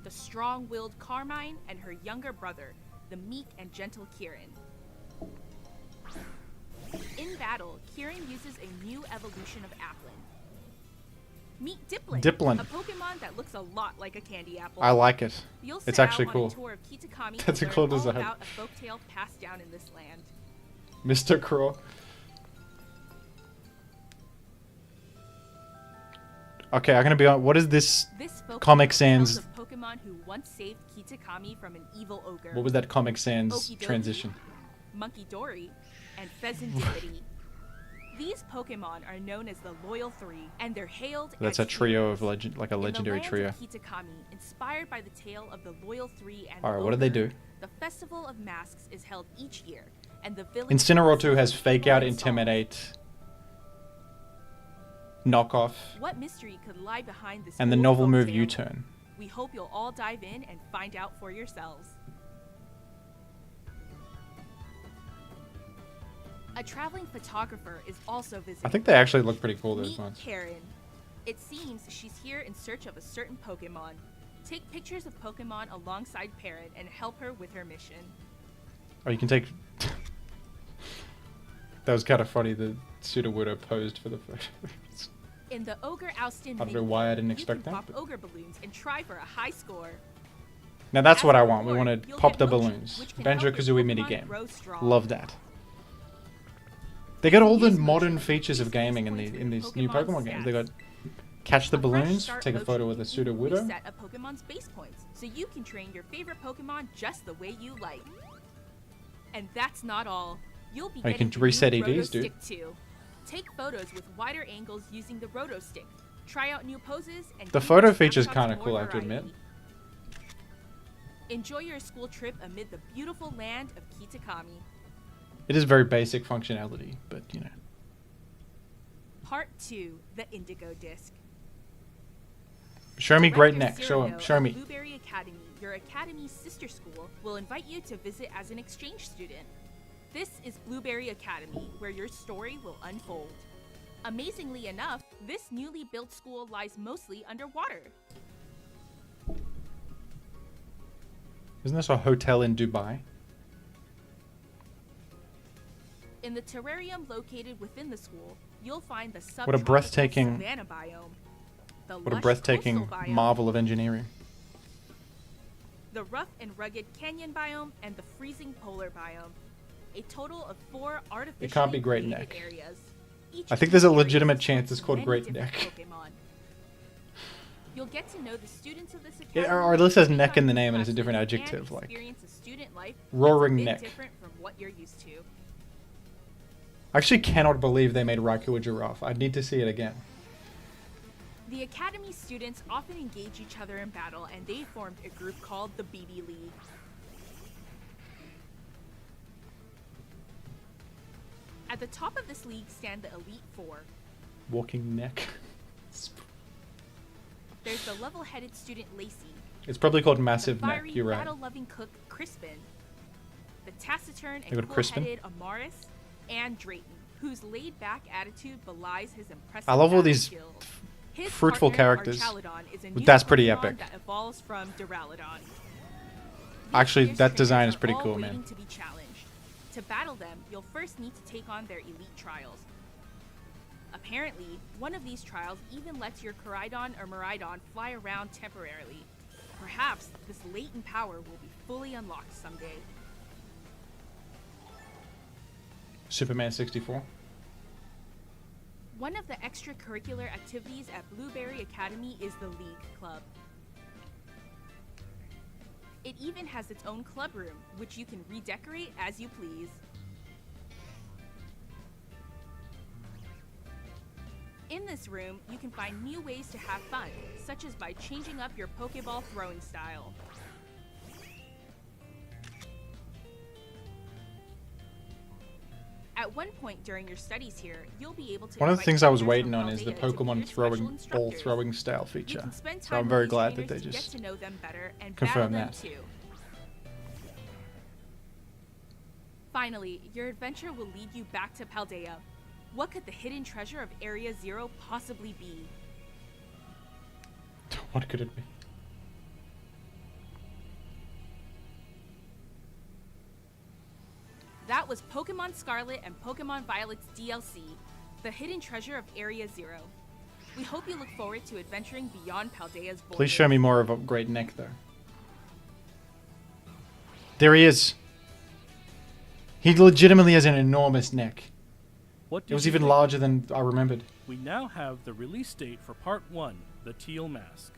The strong-willed Carmine and her younger brother, the meek and gentle Kieran. In battle, Kieran uses a new evolution of Applin. Meet Diplin, Diplin. a Pokemon that looks a lot like a candy apple. I like it. You'll It's set actually out cool. on a tour of Kitakami That's to a learn cool all design. about a folktale passed down in this land. Mr. Craw. Okay, I'm gonna be on. What is this This folktale Comic tells Sans? of Pokemon who once saved Kitakami from an evil ogre. What was that Comic Sans Okidogi, transition? Monkey Dory, and Fezandipiti. These Pokemon are known as the Loyal Three, and they're hailed That's as a trio of heroes. legend, like a legendary In the trio. land of Kitakami, inspired by the tale of the Loyal Three and All right, what do they Ogre, do? The Festival of Masks is held each year, and the village Incineroar 2 has feasts Fake people Out, and songs. Intimidate, Knockoff, What mystery could lie behind this and the cool novel move folktale? U-Turn. We hope you'll all dive in and find out for yourselves. A traveling photographer is also visiting. I think they actually look pretty cool, those Meet ones. Karen. It seems she's here in search of a certain Pokemon. Take pictures of Pokemon alongside Parrot and help her with her mission. Oh, you can take... That was kind of funny, the Sudowoodo posed for the photos. In the Ogre Oustin I don't know mini why I game, didn't you expect can that, pop Ogre balloons and try for a high score. Now that's As what a I want. We reward, want to you'll pop get the Mochi, balloons. which can help your Banjo-Kazooie Pokemon minigame. grow strong. Love that. They got all the Use modern Mochi. features of Use gaming these in points for these new Pokemon Pokemon games. They stats. got catch the A fresh balloons, start take a Mochi photo with a can even Sudowoodo. reset a Pokemon's base points, so you can train your favorite Pokemon just the way you like. And that's not all. You'll be Oh, you getting can the reset new EVs, Roto dude. Stick too. Take photos with wider angles using the Roto Stick. Try out new poses and The give photo your feature's snapshots kinda more cool, I have to admit. variety. Enjoy your school trip amid the beautiful land of Kitakami. It is very basic functionality, but you know. Part 2, the Indigo Disc. Show me Great Director Neck. Show him. Sirio Show of me. Blueberry Academy, your academy's sister school, will invite you to visit as an exchange student. This is Blueberry Academy, where your story will unfold. Amazingly enough, this newly built school lies mostly underwater. Isn't this a hotel in Dubai? In the terrarium located within the school, you'll find the What a subtropical breathtaking- savanna biome, the What a lush breathtaking coastal biome, marvel of engineering. the rough and rugged canyon biome, and the freezing polar biome. A total of 4 artificially It can't be Great created Neck. areas. Each I think of there's a these areas legitimate is chance home it's to called many Great different Neck. Pokemon. You'll get to know the students of this Yeah, academy. or at least there's take neck on in the new name and it's a classes, different and adjective, like experience a student life that's roaring a bit neck. different from what you're used to. I actually cannot believe they made Raikou a giraffe. I need to see it again. The academy students often engage each other in battle, and they formed a group called the BB League. At the top of this league stand the Elite Four. Walking neck. There's the level-headed student Lacey, It's probably called the Massive Neck. fiery, You're right. battle-loving cook Crispin, the taciturn They go and to Crispin? cool-headed Amaris, and Drayton, whose laid-back attitude belies his impressive I love all battle these skills. His fruitful partner, characters. Archaludon, is a But new that's pretty Pokemon epic. That evolves from Duraludon. Actually, These that fierce design trainers is pretty are all cool, waiting man. to be challenged. To battle them, you'll first need to take on their elite trials. A Apparently, one of these trials even lets your Koraidon or Miraidon fly around temporarily. Perhaps this latent power will be fully unlocked someday. Superman 64. One of the extracurricular activities at Blueberry Academy is the League Club. It even has its own club room, which you can redecorate as you please. In this room, you can find new ways to have fun, such as by changing up your Pokeball throwing style. At one point during your studies here, you'll be able to One of the invite things I was players waiting from on is the Paldea to be Pokemon your special ball instructors. throwing style You feature. can spend So time I'm with very these glad that trainers they to just get to know them better and confirmed battle them that. too. Finally, your adventure will lead you back to Paldea. What could the hidden treasure of Area Zero possibly be? What could it be? That was Pokemon Scarlet and Pokemon Violet's DLC, The Hidden Treasure of Area Zero. We hope you look forward to adventuring beyond Paldea's borders. Please show me more of a great neck, though. There he is. He legitimately has an enormous neck. What It was did you even think? larger than I remembered. We now have the release date for Part 1, the Teal Mask.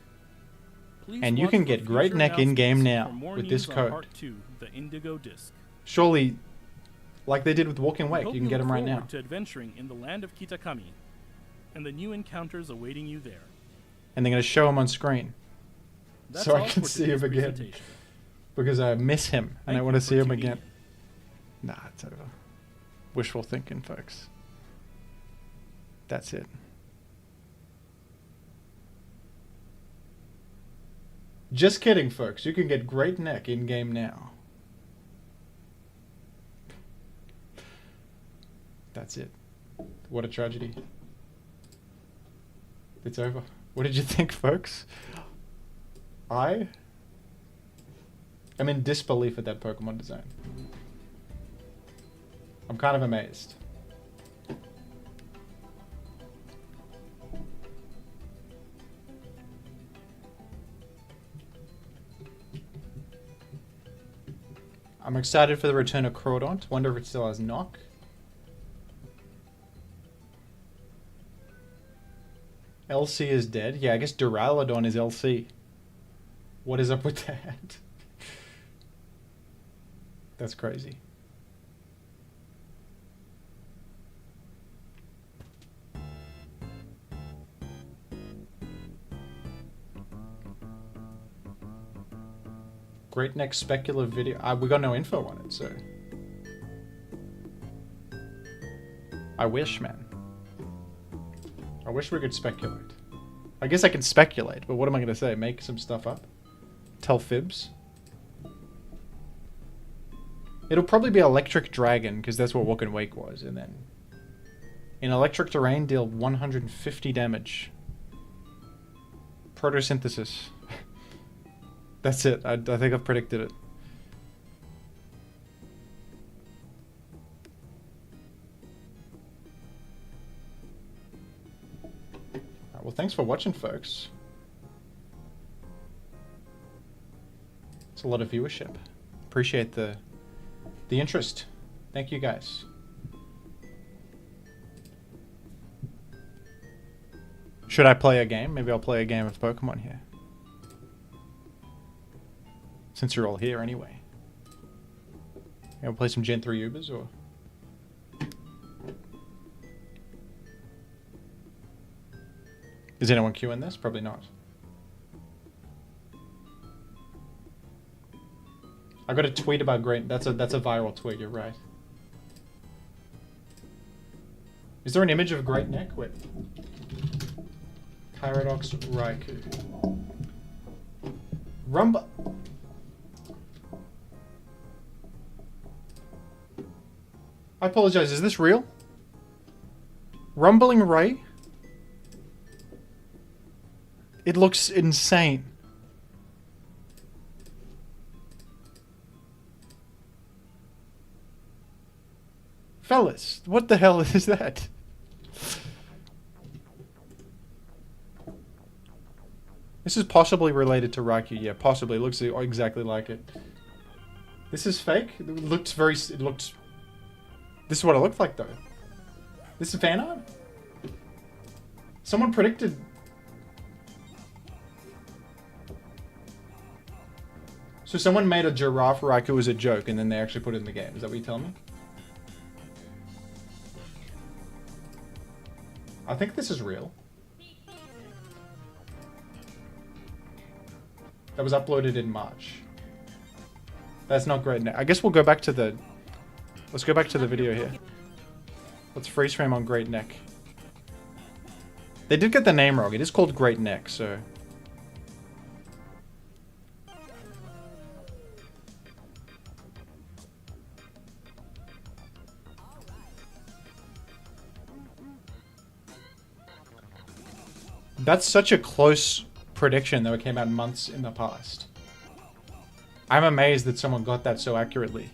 Please And you watch can for get Great future Neck in-game announcements now for more with news this on code. Part 2, the Indigo Disc. Surely, like they did with Walking We Wake, hope you can get look him right forward now. to adventuring in the land of Kitakami, and the new encounters awaiting you there. And they're going to show him on screen. That's So I all can for see him today's again. presentation. Because I miss him and I Thank want you to for see him tuning again. in. Nah, it's over. Wishful thinking, folks. That's it. Just kidding, folks. You can get Great Neck in-game now. That's it. What a tragedy. It's over. What did you think, folks? I am in disbelief at that Pokemon design. I'm kind of amazed. I'm excited for the return of Crawdaunt. Wonder if it still has knock. LC is dead. Yeah, I guess Duraludon is LC. What is up with that? That's crazy. Great Neck speculative video. We got no info on it, so. I wish, man. I wish we could speculate. I guess I can speculate, but what am I going to say? Make some stuff up? Tell fibs? It'll probably be Electric Dragon, because that's what Walking Wake was, and then... In Electric Terrain, deal 150 damage. Protosynthesis. That's it. I think I've predicted it. Well, thanks for watching, folks. It's a lot of viewership. Appreciate the interest. Thank you, guys. Should I play a game? Maybe I'll play a game of Pokemon here. Since you're all here anyway. You want to play some Gen 3 Ubers, or...? Is anyone queuing this? Probably not. I got a tweet about Great... That's a viral tweet, you're right. Is there an image of Great Neck? Wait. Paradox Raikou. Rumba... I apologize, is this real? Rumbling Ray? It looks insane. Fellas, what the hell is that? This is possibly related to Raikou. Yeah, possibly. It looks exactly like it. This is fake? It looks very... It looks... This is what it looked like, though. This is fan art? Someone predicted... So someone made a giraffe Raikou as a joke, and then they actually put it in the game. Is that what you tell me? I think this is real. That was uploaded in March. That's not great. I guess we'll go back to the... Let's go back to the video here. Let's freeze frame on Great Neck. They did get the name wrong. It is called Great Neck, so... That's such a close prediction, though it came out months in the past. I'm amazed that someone got that so accurately.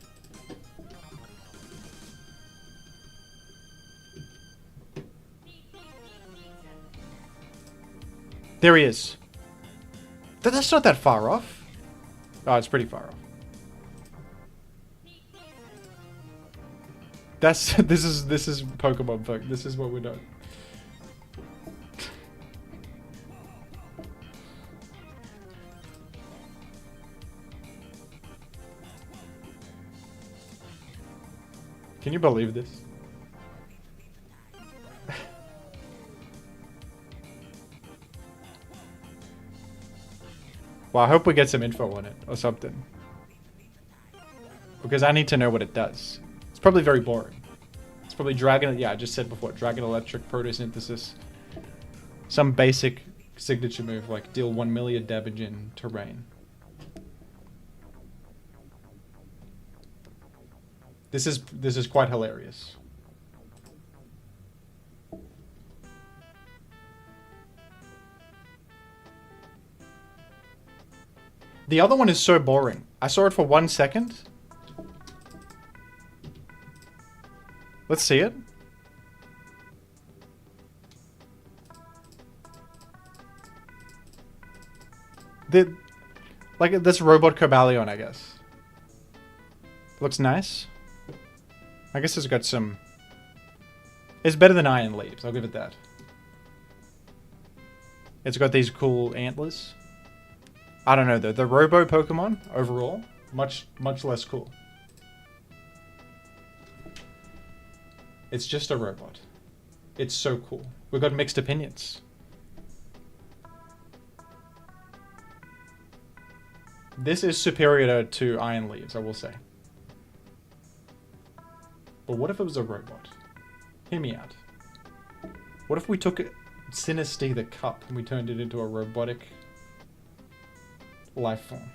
There he is. That's not that far off. Oh, it's pretty far off. This is Pokemon folk. This is what we're doing. Can you believe this? Well, I hope we get some info on it or something. Because I need to know what it does. It's probably very boring. It's probably Dragon... Yeah, I just said before. Dragon Electric, Protosynthesis. Some basic signature move like deal 1 million damage in terrain. This is quite hilarious. The other one is so boring. I saw it for 1 second. Let's see it. Like this robot Cobalion, I guess. Looks nice. I guess it's got some... It's better than Iron Leaves, I'll give it that. It's got these cool antlers. I don't know though, the Robo Pokemon, overall, much less cool. It's just a robot. It's so cool. We've got mixed opinions. This is superior to Iron Leaves, I will say. But what if it was a robot? Hear me out. What if we took Sinistea the cup and we turned it into a robotic life form?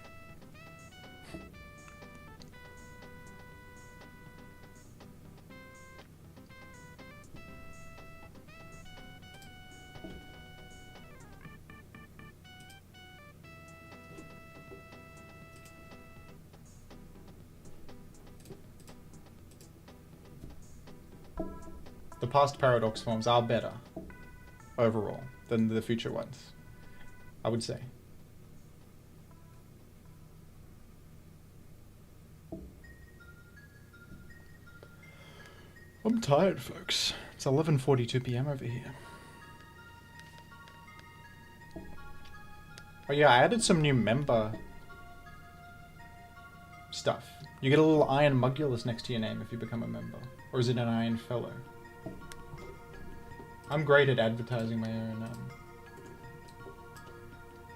The past Paradox forms are better, overall, than the future ones, I would say. I'm tired, folks. It's 11:42 p.m. over here. Oh yeah, I added some new member stuff. You get a little Iron Mugulus next to your name if you become a member. Or is it an Iron Fellow? I'm great at advertising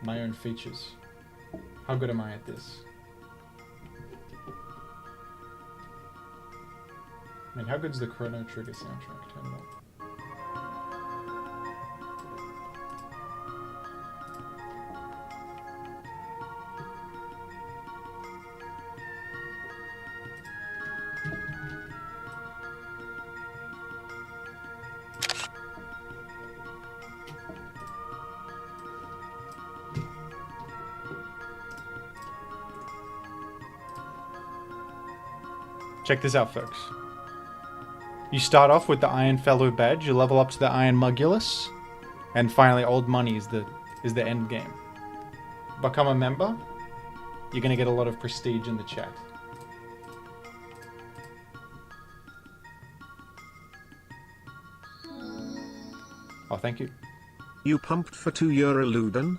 my own features. How good am I at this? I mean, how good's the Chrono Trigger soundtrack? Turn it up. Check this out, folks. You start off with the Iron Fellow badge, you level up to the Iron Mugulus, and finally Old Money is the end game. become a member, you're going to get a lot of prestige in the chat. Oh, thank you. You pumped for 2 Euroludon?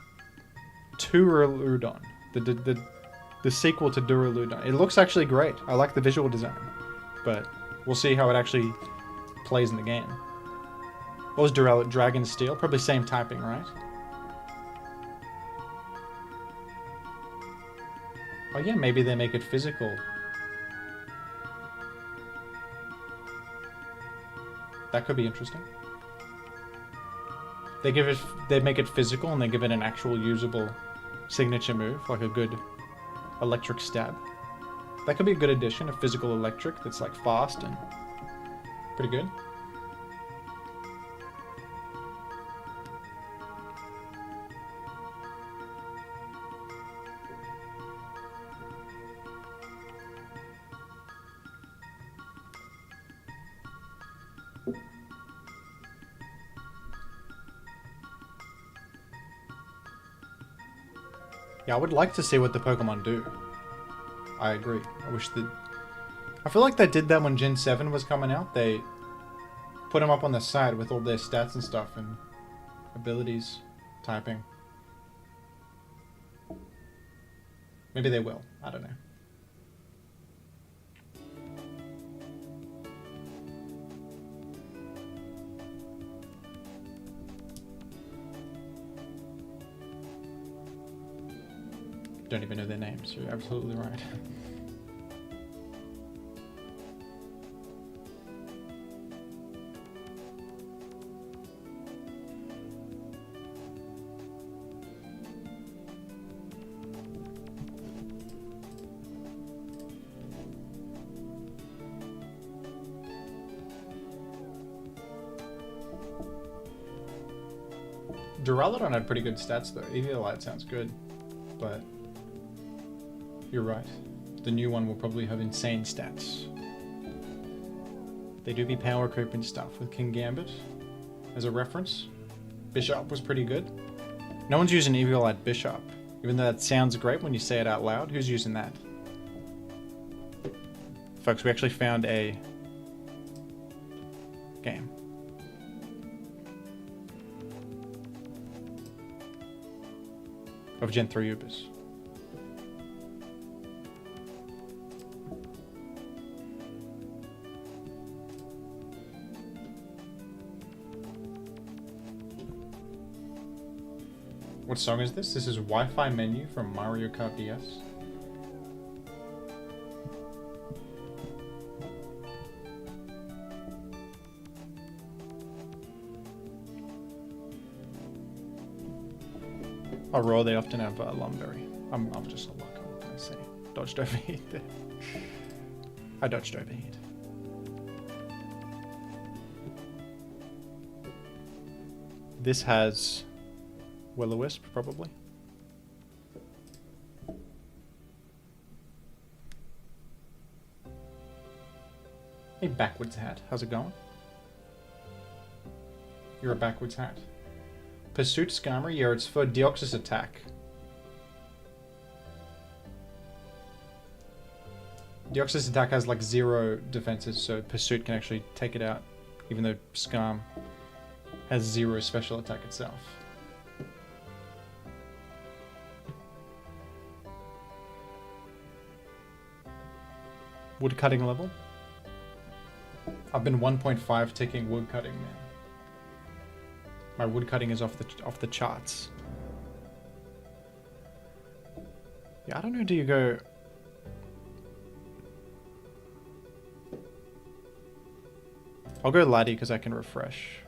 Turaludon. The sequel to Duraludon. It looks actually great. I like the visual design. But we'll see how it actually plays in the game. What was Duraludon? Dragon Steel? Probably same typing, right? Oh yeah, maybe they make it physical. That could be interesting. They make it physical and they give it an actual usable signature move, like a good electric stab. That could be a good addition, a physical electric that's like fast and pretty good. Yeah, I would like to see what the Pokemon do. I agree. I feel like they did that when Gen 7 was coming out. They put them up on the side with all their stats and stuff and abilities, typing. Maybe they will. I don't know. Don't even know their names. You're absolutely right. Duraludon had pretty good stats though. Eviolite sounds good, but you're right. The new one will probably have insane stats. They do be power creeping stuff with King Gambit as a reference. Bishop was pretty good. No one's using Eviolite Bishop, even though that sounds great when you say it out loud. Who's using that? Folks, we actually found a game. Of Gen 3 Ubers. What song is this? This is Wi-Fi Menu from Mario Kart DS. Oh, Raw, they often have Lumberry. I'm just a luck, what can I say? Dodged overheat there. I dodged overheat. This has Will-O-Wisp, probably. Hey, Backwards Hat. How's it going? You're a Backwards Hat. Pursuit Skarmory? Yeah, it's for Deoxys attack. Deoxys attack has like 0 defenses, so Pursuit can actually take it out, even though Skarm has 0 special attack itself. Woodcutting level? I've been 1.5 ticking woodcutting, man. My woodcutting is off the charts. Yeah, I don't know, do you go... I'll go Laddie because I can refresh.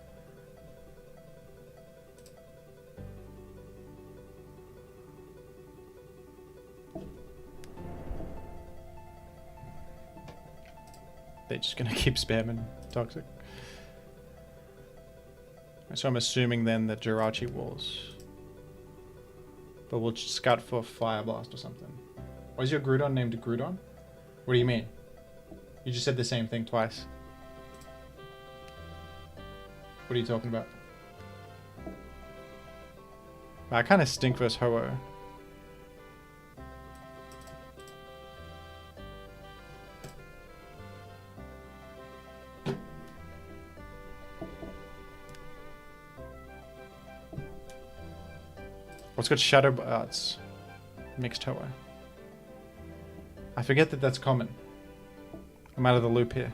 They're just gonna keep spamming Toxic. So I'm assuming then that Jirachi Walls. But we'll scout for Fire Blast or something. Why is your Groudon named Groudon? What do you mean? You just said the same thing twice. What are you talking about? I kind of stink versus Ho-Oh. What's got Shadow... it's mixed Ho-Oh. I forget that that's common. I'm out of the loop here.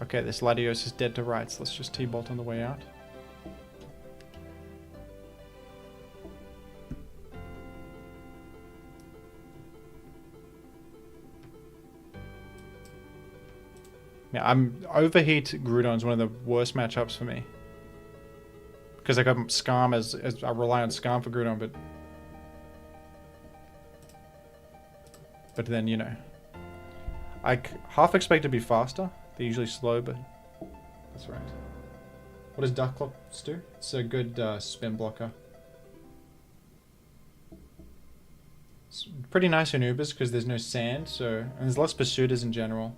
Okay, this Latios is dead to rights. Let's just T-bolt on the way out. Yeah, Overheat Groudon's one of the worst matchups for me. Because I got Scarm as I rely on Scarm for Groudon, but then, you know. I half expect to be faster. They're usually slow, but that's right. What does Ducklops do? It's a good spin blocker. It's pretty nice in Ubers because there's no sand, so and there's less pursuiters in general.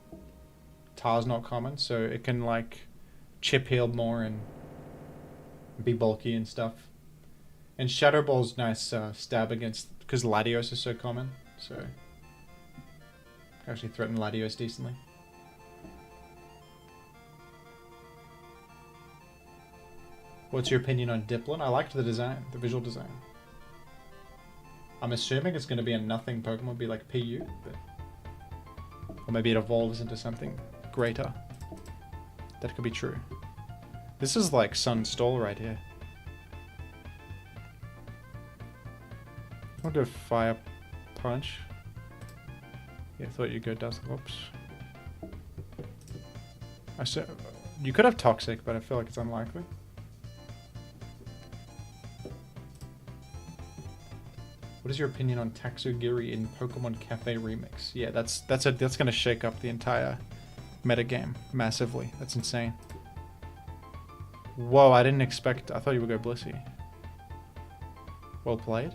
Tar's not common, so it can like chip heal more and be bulky and stuff. And Shadow Ball's nice stab against because Latios is so common, so actually threaten Latios decently. What's your opinion on Dipplin? I liked the design, the visual design. I'm assuming it's going to be a nothing Pokemon, be like PU, but or maybe it evolves into something greater. That could be true. This is like Sun Stall right here. I'll go Fire Punch. Yeah, I thought you'd go Dusclops. I said you could have Toxic, but I feel like it's unlikely. What is your opinion on Tatsugiri in Pokemon Cafe Remix? Yeah, that's gonna shake up the entire metagame massively. That's insane. Whoa, I didn't expect. I thought you would go Blissey. Well played.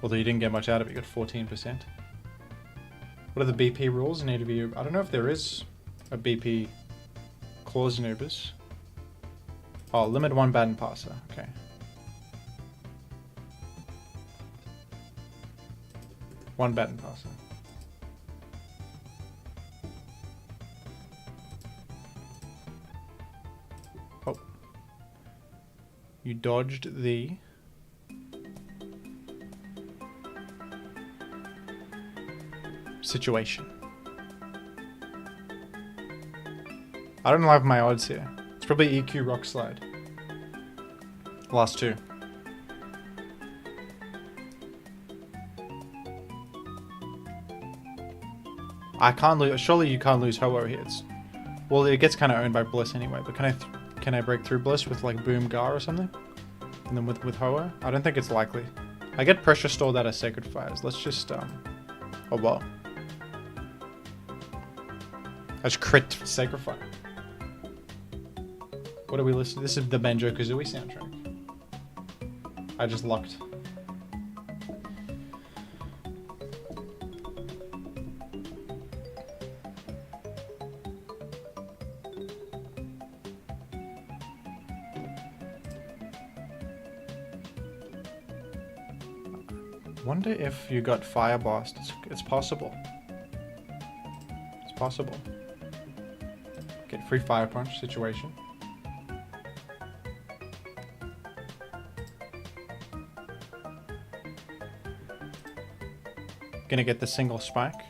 Although you didn't get much out of it, you got 14%. What are the BP rules in AW? I don't know if there is a BP clause in Ubers. Oh, limit 1 baton passer. Okay. One baton passer. Oh. You dodged the... situation. I don't like my odds here. It's probably EQ Rock Slide. Last two. I can't lose. Surely you can't lose Ho-Oh here. Well, it gets kind of owned by Bliss anyway. But can I break through Bliss with like Boom Gar or something? And then with Ho-Oh? I don't think it's likely. I get pressure stored out of Sacred Fires. Let's just oh well. I just crit Sacred Fire. What are we listening? This is the Banjo-Kazooie soundtrack. I just locked. Wonder if you got Fire Blast. It's possible. It's possible. Get free Fire Punch situation. Gonna get the single spike.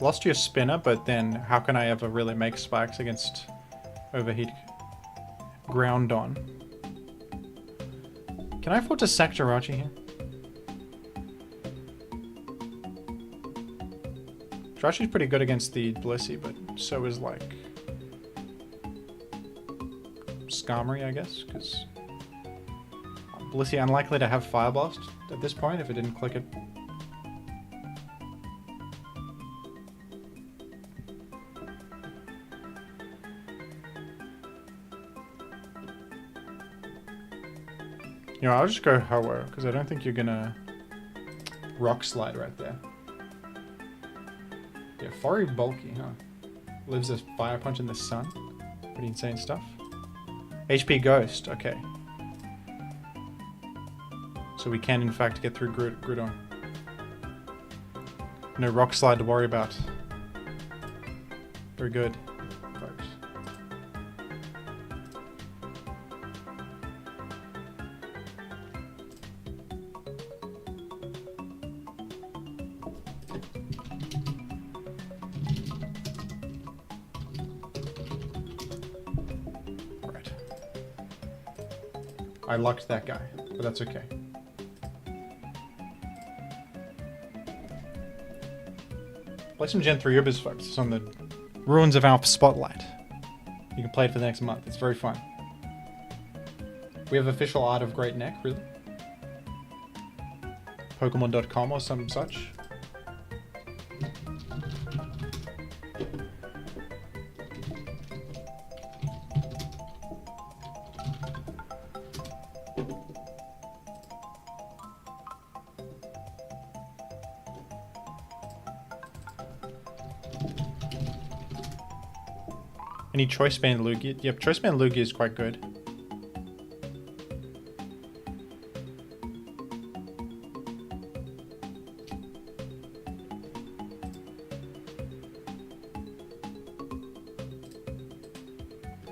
Lost your spinner, but then how can I ever really make spikes against Overheat Groundon? Can I afford to sack Jirachi here? Jirachi's pretty good against the Blissey, but so is like Skarmory, I guess, because Blissey unlikely to have Fire Blast at this point if it didn't click it. You know, I'll just go Ho-Oh, because I don't think you're gonna Rock Slide right there. Yeah, Furry bulky, huh? Lives a Fire Punch in the sun. Pretty insane stuff. HP Ghost, okay. So we can in fact get through Groudon. No rock slide to worry about. Very good, folks. Alright. I lucked that guy, but that's okay. Play some Gen 3 Ubers, folks. It's on the Ruins of Alpha Spotlight. You can play it for the next month. It's very fun. We have official art of Great Neck, really. Pokemon.com or some such. Any Choice Band Lugia? Yep, Choice Band Lugia is quite good.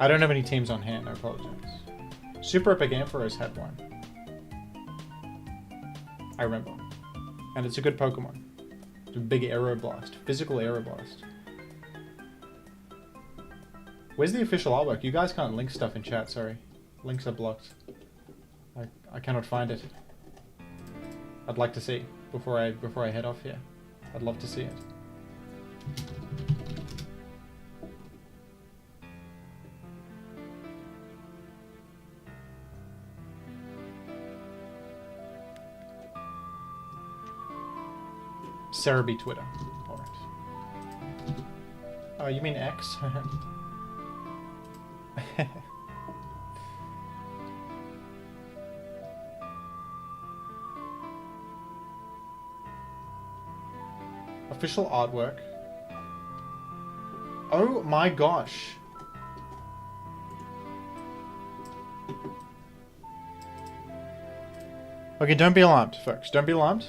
I don't have any teams on hand, I apologize. Super Epic Ampharos had one. I remember. And it's a good Pokemon. It's a big Aeroblast. Physical Aeroblast. Where's the official artwork? You guys can't link stuff in chat, sorry. Links are blocked. I cannot find it. I'd like to see before I head off here. I'd love to see it. Cerebi Twitter. Alright. Oh, you mean X? Official artwork. Oh my gosh. Okay, don't be alarmed, folks. Don't be alarmed.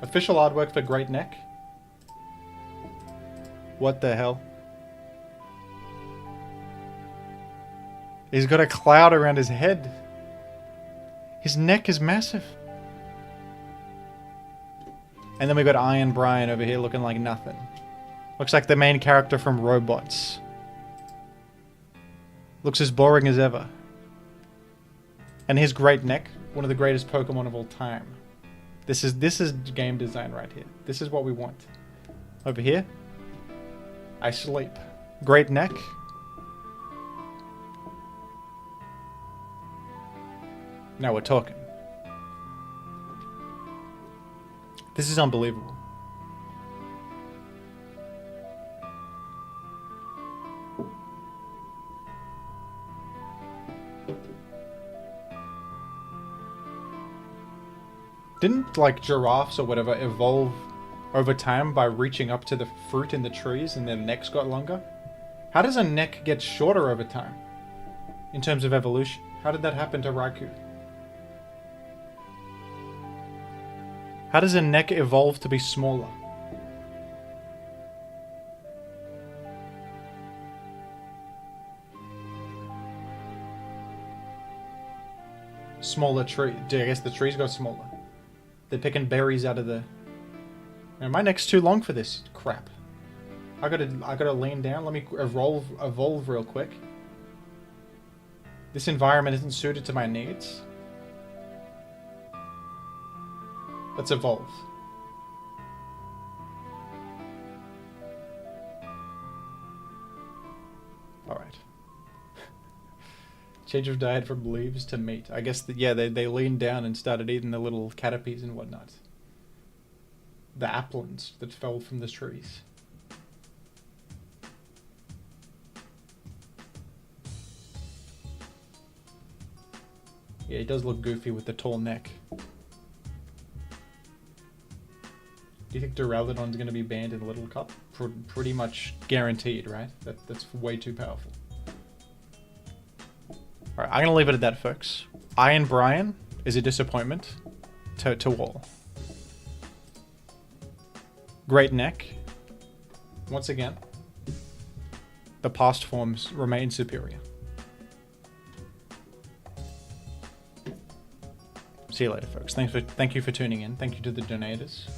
Official artwork for Great Neck. What the hell? He's got a cloud around his head. His neck is massive. And then we got Iron Brian over here looking like nothing. Looks like the main character from Robots. Looks as boring as ever. And his great neck, one of the greatest Pokemon of all time. This is game design right here. This is what we want. Over here, I sleep. Great neck. Now we're talking. This is unbelievable. Didn't, like, giraffes or whatever evolve over time by reaching up to the fruit in the trees and their necks got longer? How does a neck get shorter over time? In terms of evolution? How did that happen to Raikou? How does a neck evolve to be smaller? Smaller tree. I guess the trees got smaller. They're picking berries out of the... Man, my neck's too long for this crap. I gotta lean down. Let me evolve real quick. This environment isn't suited to my needs. Let's evolve. Alright. Change of diet from leaves to meat. I guess, yeah, they leaned down and started eating the little caterpies and whatnot. The applins that fell from the trees. Yeah, he does look goofy with the tall neck. Do you think Duraludon's going to be banned in Little Cup? Pretty much guaranteed, right? That's way too powerful. Alright, I'm going to leave it at that, folks. Iron Brian is a disappointment to all. Great neck. Once again, the past forms remain superior. See you later, folks. Thank you for tuning in. Thank you to the donators.